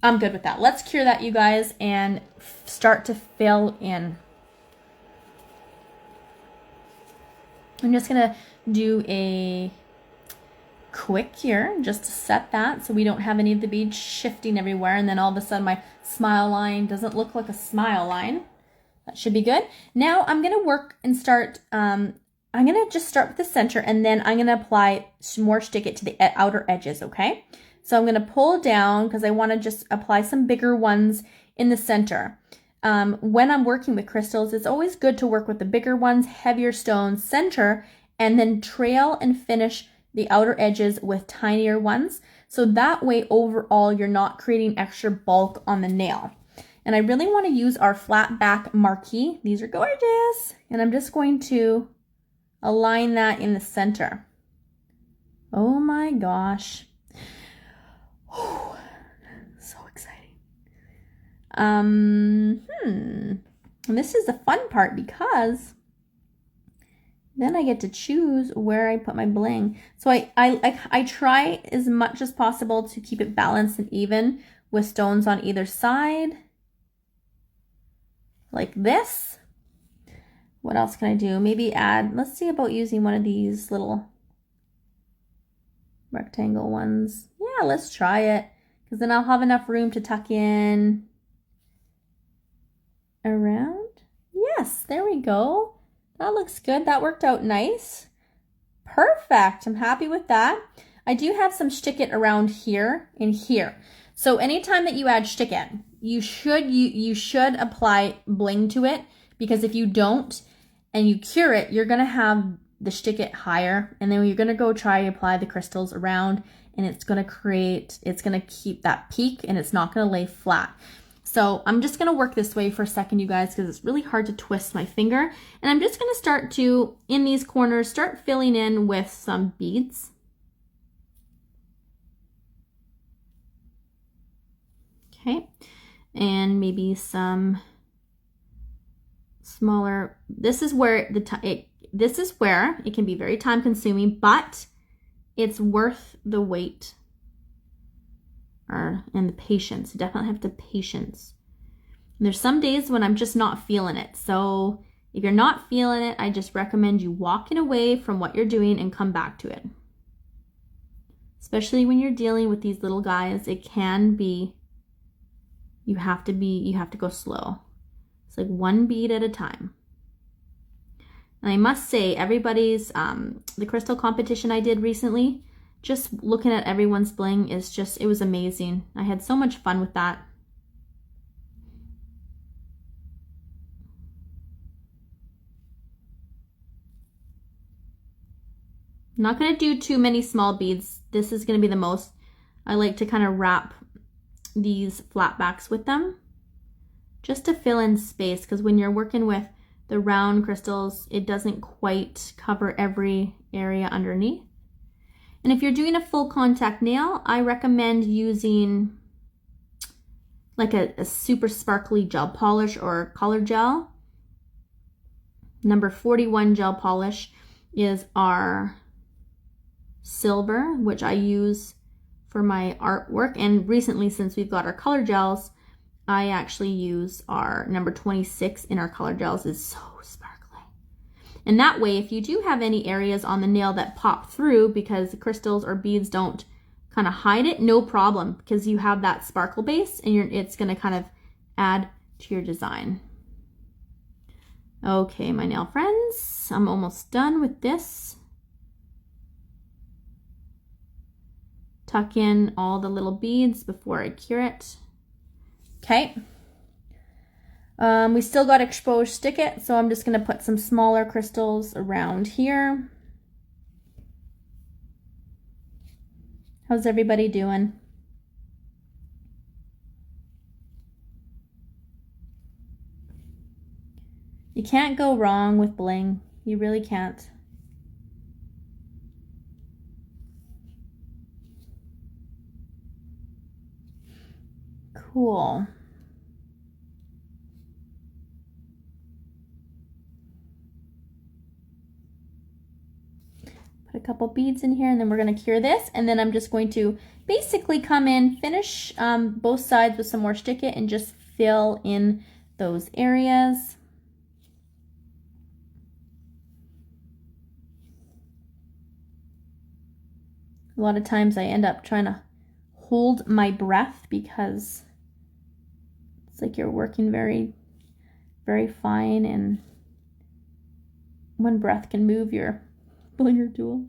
I'm good with that. Let's cure that, you guys, and start to fill in. I'm just gonna do a quick cure just to set that so we don't have any of the beads shifting everywhere, and then all of a sudden my smile line doesn't look like a smile line. That should be good. Now I'm gonna work and start, I'm gonna just start with the center, and then I'm gonna apply some more Schtik It to the outer edges, okay? So I'm gonna pull down because I wanna just apply some bigger ones in the center. When I'm working with crystals, it's always good to work with the bigger ones, heavier stones, center, and then trail and finish the outer edges with tinier ones. So that way, overall, you're not creating extra bulk on the nail. And I really want to use our flat back marquee. These are gorgeous. And I'm just going to align that in the center. Oh my gosh. So exciting. And this is the fun part, because then I get to choose where I put my bling. So I try as much as possible to keep it balanced and even with stones on either side. Like this. What else can I do? Maybe add, let's see about using one of these little rectangle ones. Yeah, let's try it, because then I'll have enough room to tuck in around. Yes, there we go. That looks good. That worked out nice. Perfect. I'm happy with that. I do have some Schtik It around here and here. So anytime that you add Schtik It, you should apply bling to it, because if you don't and you cure it, you're going to have the Schtik It higher, and then you're gonna go try apply the crystals around, and it's gonna keep that peak, and it's not gonna lay flat. So I'm just gonna work this way for a second, you guys, because it's really hard to twist my finger. And I'm just gonna start to, in these corners, start filling in with some beads. Okay, and maybe some smaller. This is where it can be very time consuming, but it's worth the wait and the patience. You definitely have the patience. And there's some days when I'm just not feeling it. So if you're not feeling it, I just recommend you walking away from what you're doing and come back to it. Especially when you're dealing with these little guys, it can be, you have to go slow. It's like one bead at a time. And I must say, everybody's, the crystal competition I did recently, just looking at everyone's bling it was amazing. I had so much fun with that. I'm not going to do too many small beads. This is going to be the most. I like to kind of wrap these flat backs with them just to fill in space, because when you're working with the round crystals, it doesn't quite cover every area underneath. And if you're doing a full contact nail, I recommend using like a super sparkly gel polish or color gel. Number 41 gel polish is our silver, which I use for my artwork. And recently, since we've got our color gels, I actually use our number 26 in our color gels. It's so sparkly. And that way, if you do have any areas on the nail that pop through because the crystals or beads don't kind of hide it, no problem, because you have that sparkle base and it's going to kind of add to your design. Okay, my nail friends, I'm almost done with this. Tuck in all the little beads before I cure it. Okay. We still got exposed Schtik It, so I'm just going to put some smaller crystals around here. How's everybody doing? You can't go wrong with bling. You really can't. Cool. Put a couple beads in here, and then we're going to cure this, and then I'm just going to basically come in, finish both sides with some more Schtik It, and just fill in those areas. A lot of times I end up trying to hold my breath because it's like you're working very, very fine, and one breath can move your Blinger tool.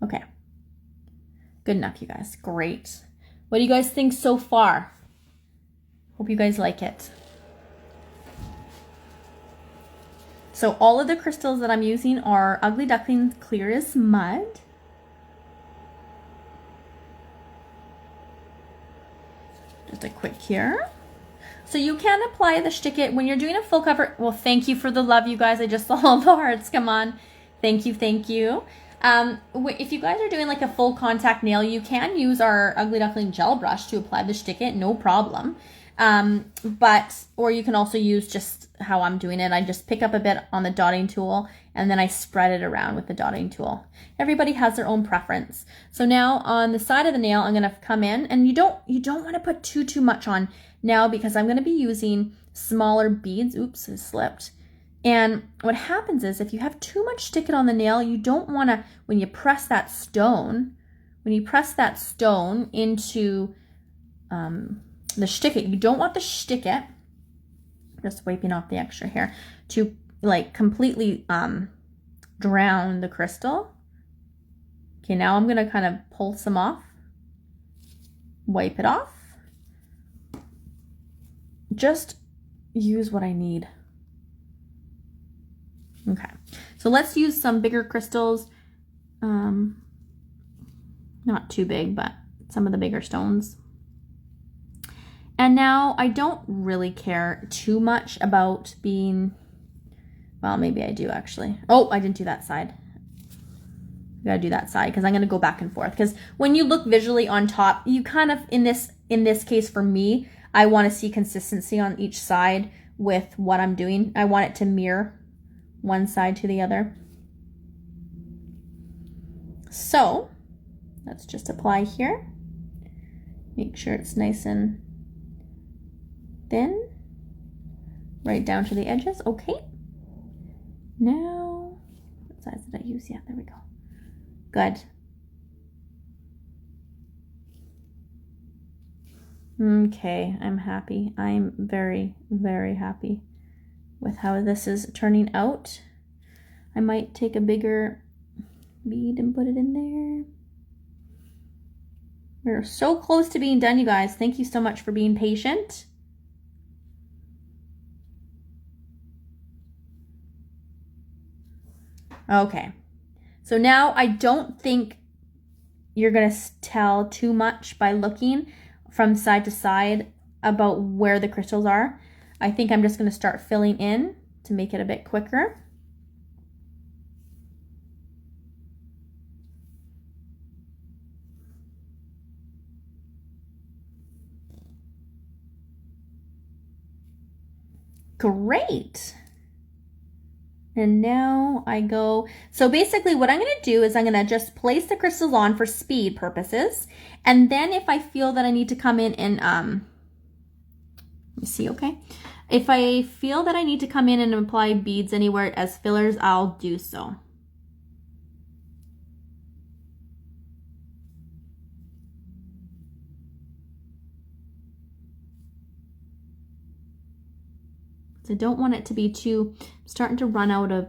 Okay. Good enough, you guys. Great. What do you guys think so far? Hope you guys like it. So all of the crystals that I'm using are Ugly Duckling Clear as Mud. Just a quick cure. So you can apply the Schtik It when you're doing a full cover. Well, thank you for the love, you guys. I just saw all the hearts. Come on. Thank you, thank you. If you guys are doing like a full contact nail, you can use our Ugly Duckling gel brush to apply the Schtik It, no problem. Or you can also use just how I'm doing it. I just pick up a bit on the dotting tool and then I spread it around with the dotting tool. Everybody has their own preference. So now on the side of the nail, I'm gonna come in, and you don't want to put too much on now because I'm gonna be using smaller beads. Oops, I slipped. And what happens is if you have too much Schtik It on the nail, you don't want to, when you press that stone into the Schtik It, you don't want the Schtik It, just wiping off the extra hair, to like completely drown the crystal. Okay, now I'm going to kind of pull some off, wipe it off, just use what I need. Okay, So let's use some bigger crystals. Not too big, but some of the bigger stones. And now I don't really care too much about being, well, maybe I do actually. Oh, I didn't do that side. I gotta do that side because I'm gonna go back and forth. Because when you look visually on top, you kind of, in this case for me, I want to see consistency on each side with what I'm doing. I want it to mirror one side to the other. So let's just apply here. Make sure it's nice and thin, right down to the edges. Okay. Now, what size did I use? Yeah, there we go. Good. Okay, I'm happy. I'm very, very happy with how this is turning out. I might take a bigger bead and put it in there. We're so close to being done, you guys. Thank you so much for being patient. Okay, so now I don't think you're gonna tell too much by looking from side to side about where the crystals are. I think I'm just gonna start filling in to make it a bit quicker. Great. And now I go, so basically what I'm going to do is I'm going to just place the crystals on for speed purposes. And then if I feel that I need to come in and, let me see, okay? If I feel that I need to come in and apply beads anywhere as fillers, I'll do so. So I don't want it to be too, I'm starting to run out of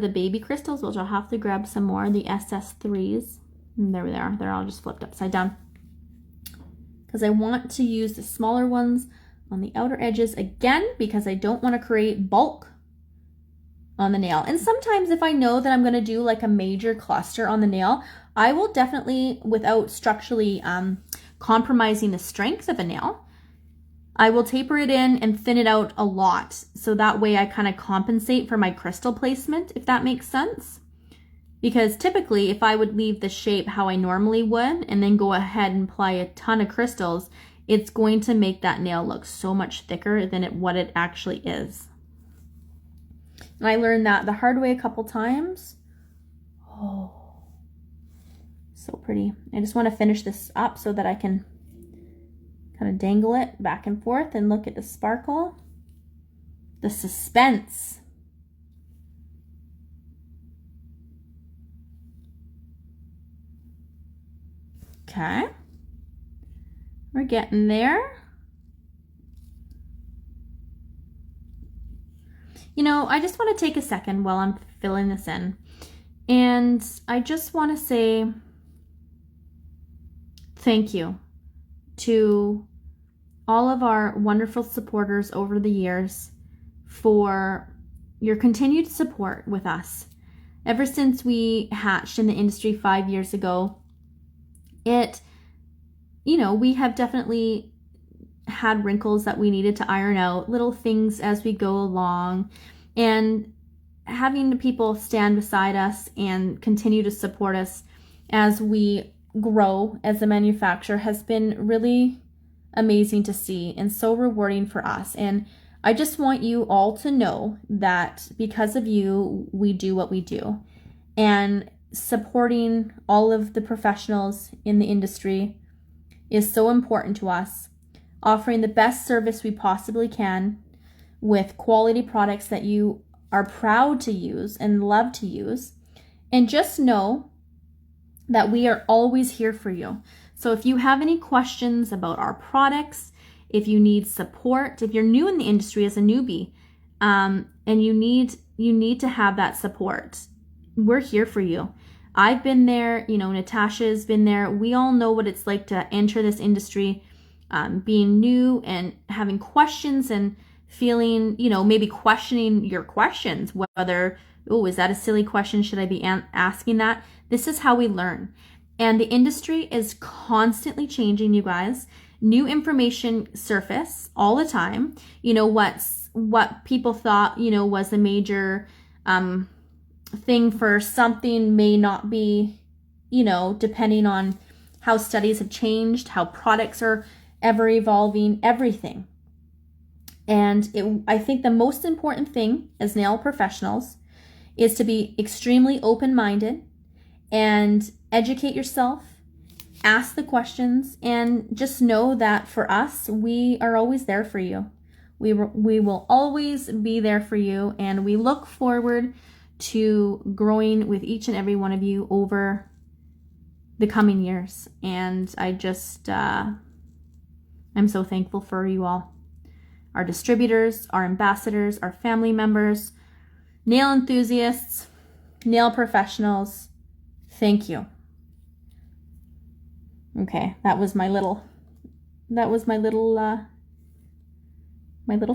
the baby crystals, which I'll have to grab some more, the SS3s. And there they are. They're all just flipped upside down. Because I want to use the smaller ones on the outer edges again, because I don't want to create bulk on the nail. And sometimes if I know that I'm going to do like a major cluster on the nail, I will definitely, without structurally compromising the strength of a nail, I will taper it in and thin it out a lot. So that way I kind of compensate for my crystal placement, if that makes sense. Because typically if I would leave the shape how I normally would and then go ahead and apply a ton of crystals, it's going to make that nail look so much thicker than what it actually is. And I learned that the hard way a couple times. Oh, so pretty. I just want to finish this up so that I can kind of dangle it back and forth and look at the sparkle. The suspense. Okay. We're getting there. You know, I just want to take a second while I'm filling this in. And I just want to say thank you to all of our wonderful supporters over the years for your continued support with us. Ever since we hatched in the industry 5 years ago, we have definitely had wrinkles that we needed to iron out, little things as we go along, and having the people stand beside us and continue to support us as we grow as a manufacturer has been really amazing to see and so rewarding for us. And I just want you all to know that because of you, we do what we do. And supporting all of the professionals in the industry is so important to us. Offering the best service we possibly can with quality products that you are proud to use and love to use. And just know that we are always here for you. So if you have any questions about our products, if you need support, if you're new in the industry as a newbie, and you need to have that support, we're here for you. I've been there, Natasha's been there. We all know what it's like to enter this industry, being new and having questions and feeling, you know, maybe questioning your questions, whether, oh, is that a silly question? Should I be asking that? This is how we learn. And the industry is constantly changing, you guys. New information surface all the time. You know, what people thought, you know, was a major thing for something may not be, you know, depending on how studies have changed, how products are ever evolving, everything. And I think the most important thing as nail professionals is to be extremely open-minded and educate yourself, ask the questions, and just know that for us, we are always there for you. We will always be there for you, and we look forward to growing with each and every one of you over the coming years. And I just, I'm so thankful for you all. Our distributors, our ambassadors, our family members, nail enthusiasts, nail professionals, thank you. Okay, that was my little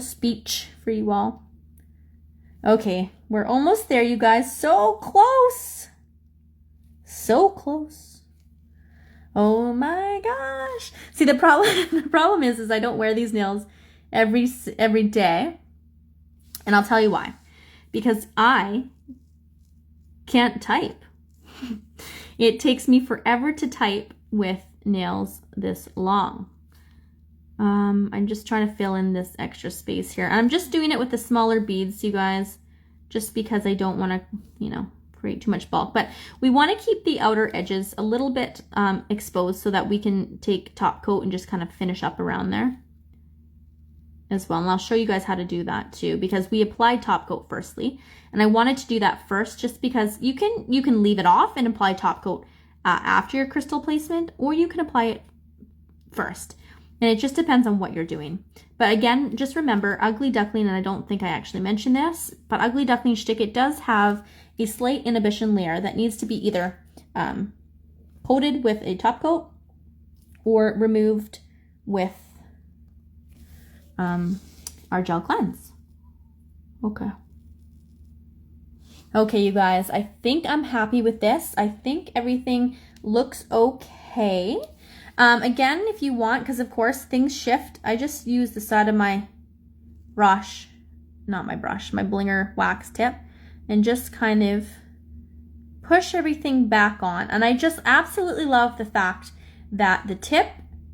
speech for you all. Okay, we're almost there, you guys. So close. So close. Oh my gosh. See, the problem is I don't wear these nails every day. And I'll tell you why. Because I can't type. It takes me forever to type with nails this long. I'm just trying to fill in this extra space here. I'm just doing it with the smaller beads, you guys, just because I don't want to, you know, create too much bulk. But we want to keep the outer edges a little bit exposed so that we can take top coat and just kind of finish up around there as well. And I'll show you guys how to do that too, because we applied top coat firstly. And I wanted to do that first just because you can leave it off and apply top coat after your crystal placement, or you can apply it first. And it just depends on what you're doing. But again, just remember, Ugly Duckling, and I don't think I actually mentioned this, but Ugly Duckling Schtik It does have a slight inhibition layer that needs to be either coated with a top coat or removed with our gel cleanse. Okay, you guys, I think I'm happy with this. I think everything looks okay. Again, if you want, because of course things shift, I just use the side of my brush, my Blinger wax tip, and just kind of push everything back on. And I just absolutely love the fact that the tip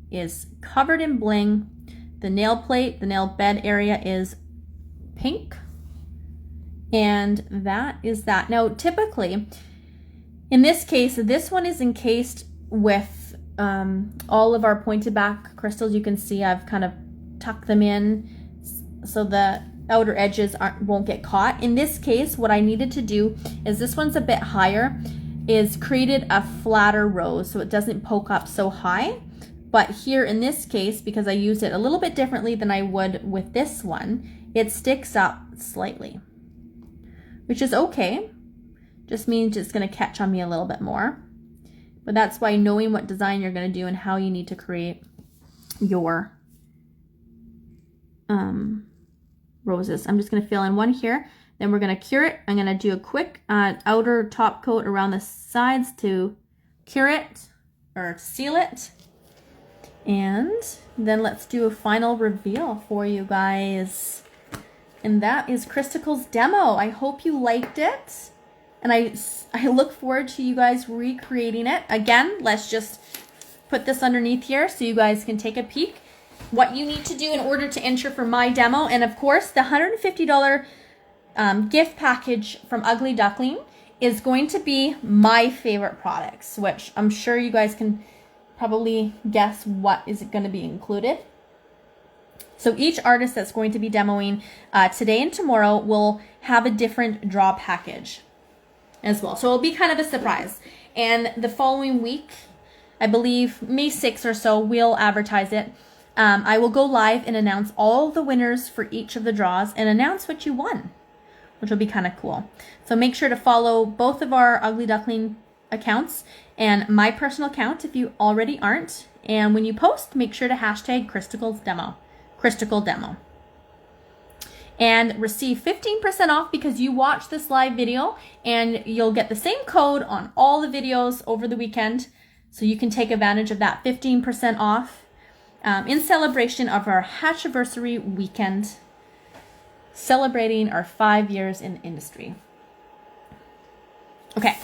is covered in bling. The nail plate, the nail bed area is pink. And that is that. Now, typically, in this case, this one is encased with all of our pointed back crystals. You can see I've kind of tucked them in so the outer edges won't get caught. In this case, what I needed to do is, this one's a bit higher, is created a flatter rose so it doesn't poke up so high. But here in this case, because I used it a little bit differently than I would with this one, it sticks up slightly, which is okay. Just means it's going to catch on me a little bit more. But that's why knowing what design you're going to do and how you need to create your roses. I'm just going to fill in one here. Then we're going to cure it. I'm going to do a quick outer top coat around the sides to cure it or seal it. And then let's do a final reveal for you guys. And that is Crystal's demo. I hope you liked it. And I look forward to you guys recreating it. Again, let's just put this underneath here so you guys can take a peek. What you need to do in order to enter for my demo. And of course, the $150 gift package from Ugly Duckling is going to be my favorite products, which I'm sure you guys can probably guess what is going to be included. So each artist that's going to be demoing today and tomorrow will have a different draw package as well. So it'll be kind of a surprise. And the following week, I believe May 6th or so, we'll advertise it. I will go live and announce all the winners for each of the draws and announce what you won, which will be kind of cool. So make sure to follow both of our Ugly Duckling accounts and my personal account if you already aren't. And when you post, make sure to hashtag Crystal Demo. and receive 15% off because you watch this live video, and you'll get the same code on all the videos over the weekend. So you can take advantage of that 15% off in celebration of our Hatchiversary weekend, celebrating our 5 years in the industry. Okay,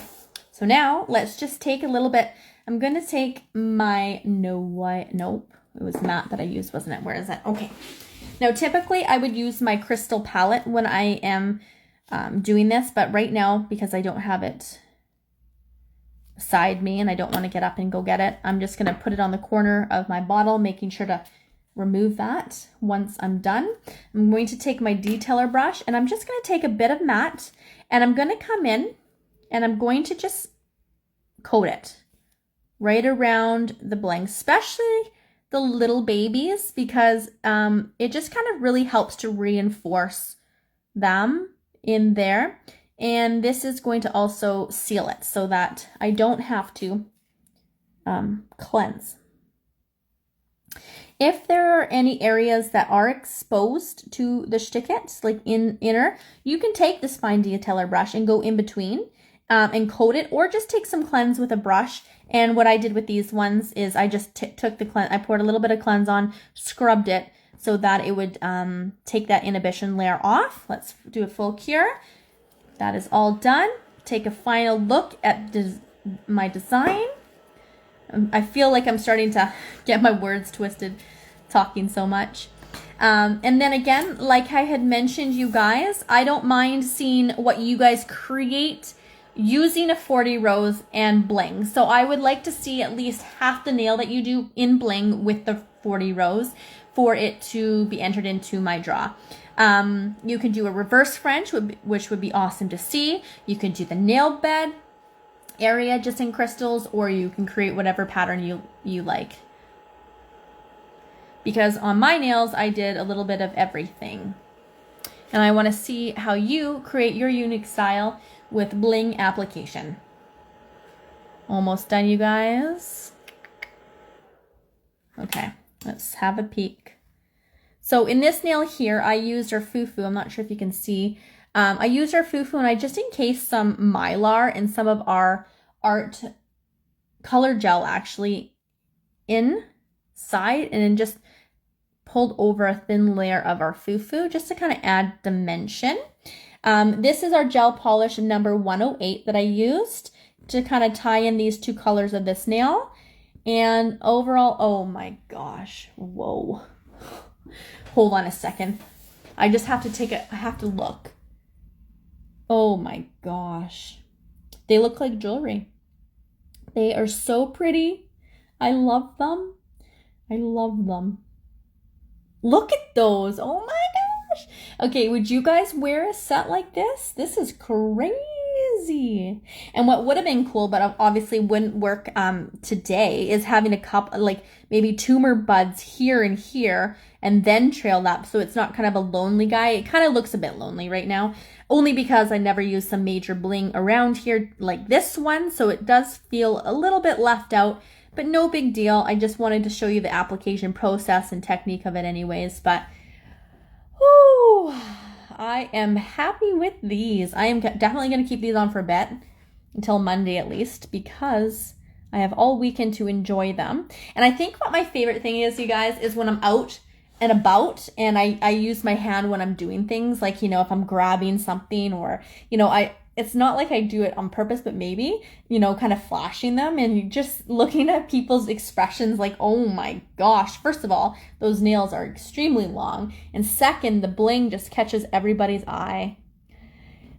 so now let's just take a little bit. I'm going to take my, nope, it was matte that I used, wasn't it? Where is it? Okay. Now, typically I would use my crystal palette when I am doing this, but right now, because I don't have it beside me and I don't want to get up and go get it, I'm just going to put it on the corner of my bottle, making sure to remove that once I'm done. I'm going to take my detailer brush and I'm just going to take a bit of matte, and I'm going to come in and I'm going to just coat it right around the bling, especially the little babies, because it just kind of really helps to reinforce them in there. And this is going to also seal it so that I don't have to cleanse. If there are any areas that are exposed to the Schtik It, like inner, you can take this fine detailer brush and go in between and coat it, or just take some cleanse with a brush. And what I did with these ones is I just took the cleanse, I poured a little bit of cleanse on, scrubbed it so that it would take that inhibition layer off. Let's do a full cure. That is all done. Take a final look at my design. I feel like I'm starting to get my words twisted talking so much. And then again, like I had mentioned, you guys, I don't mind seeing what you guys create using a 40 rows and bling. So I would like to see at least half the nail that you do in bling with the 40 rows for it to be entered into my draw. You can do a reverse French, which would be awesome to see. You can do the nail bed area just in crystals, or you can create whatever pattern you like. Because on my nails, I did a little bit of everything. And I want to see how you create your unique style with bling application. Almost done, you guys. Okay, let's have a peek. So in this nail here, I used our Fufu. I'm not sure if you can see. I used our Fufu, and I just encased some Mylar and some of our art color gel actually inside, and then just pulled over a thin layer of our Fufu just to kind of add dimension. This is our gel polish number 108 that I used to kind of tie in these two colors of this nail. And overall, oh my gosh, whoa. Hold on a second. I just have to I have to look. Oh my gosh. They look like jewelry. They are so pretty. I love them. I love them. Look at those. Oh my gosh. Okay, would you guys wear a set like this? This is crazy. And what would have been cool, but obviously wouldn't work today, is having a couple, like maybe tumor buds here and here, and then trailed up, so it's not kind of a lonely guy. It kind of looks a bit lonely right now, only because I never used some major bling around here like this one, so it does feel a little bit left out, but no big deal. I just wanted to show you the application process and technique of it anyways, but whoo, I am happy with these. I am definitely going to keep these on for a bit, until Monday at least, because I have all weekend to enjoy them. And I think what my favorite thing is, you guys, is when I'm out and about and I use my hand when I'm doing things, like, you know, if I'm grabbing something, or, you know, it's not like I do it on purpose, but maybe, you know, kind of flashing them and just looking at people's expressions like, oh my gosh, first of all, those nails are extremely long. And second, the bling just catches everybody's eye.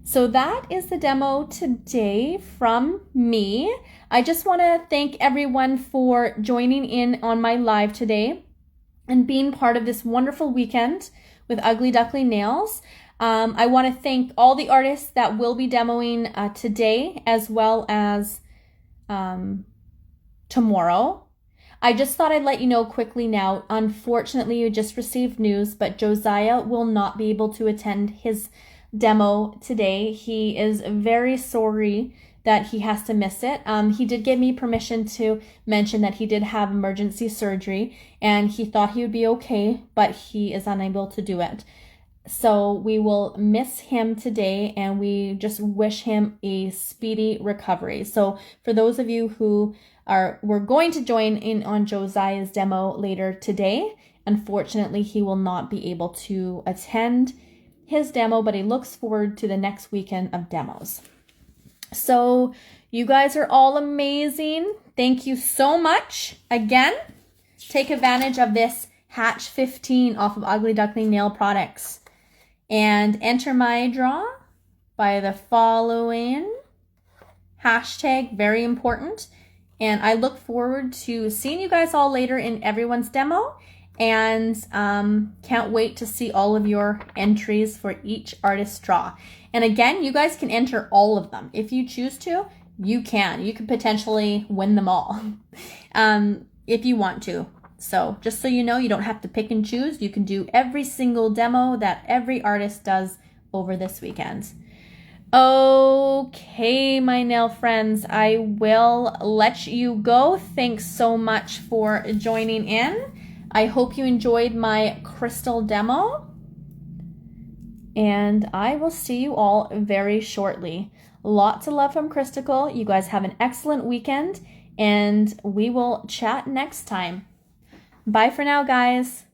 So that is the demo today from me. I just want to thank everyone for joining in on my live today and being part of this wonderful weekend with Ugly Duckling Nails. I want to thank all the artists that will be demoing today, as well as tomorrow. I just thought I'd let you know quickly now. Unfortunately, you just received news, but Josiah will not be able to attend his demo today. He is very sorry that he has to miss it. He did give me permission to mention that he did have emergency surgery and he thought he would be okay, but he is unable to do it. So we will miss him today, and we just wish him a speedy recovery. So for those of you who we're going to join in on Josiah's demo later today, unfortunately he will not be able to attend his demo, but he looks forward to the next weekend of demos. So you guys are all amazing. Thank you so much. Again, take advantage of this Hatch 15 off of Ugly Duckling Nail Products. And enter my draw by the following hashtag, very important. And I look forward to seeing you guys all later in everyone's demo. And can't wait to see all of your entries for each artist draw. And again, you guys can enter all of them. If you choose to, you can. You could potentially win them all if you want to. So just so you know, you don't have to pick and choose. You can do every single demo that every artist does over this weekend. Okay, my nail friends, I will let you go. Thanks so much for joining in. I hope you enjoyed my crystal demo. And I will see you all very shortly. Lots of love from Crystal. You guys have an excellent weekend, and we will chat next time. Bye for now, guys.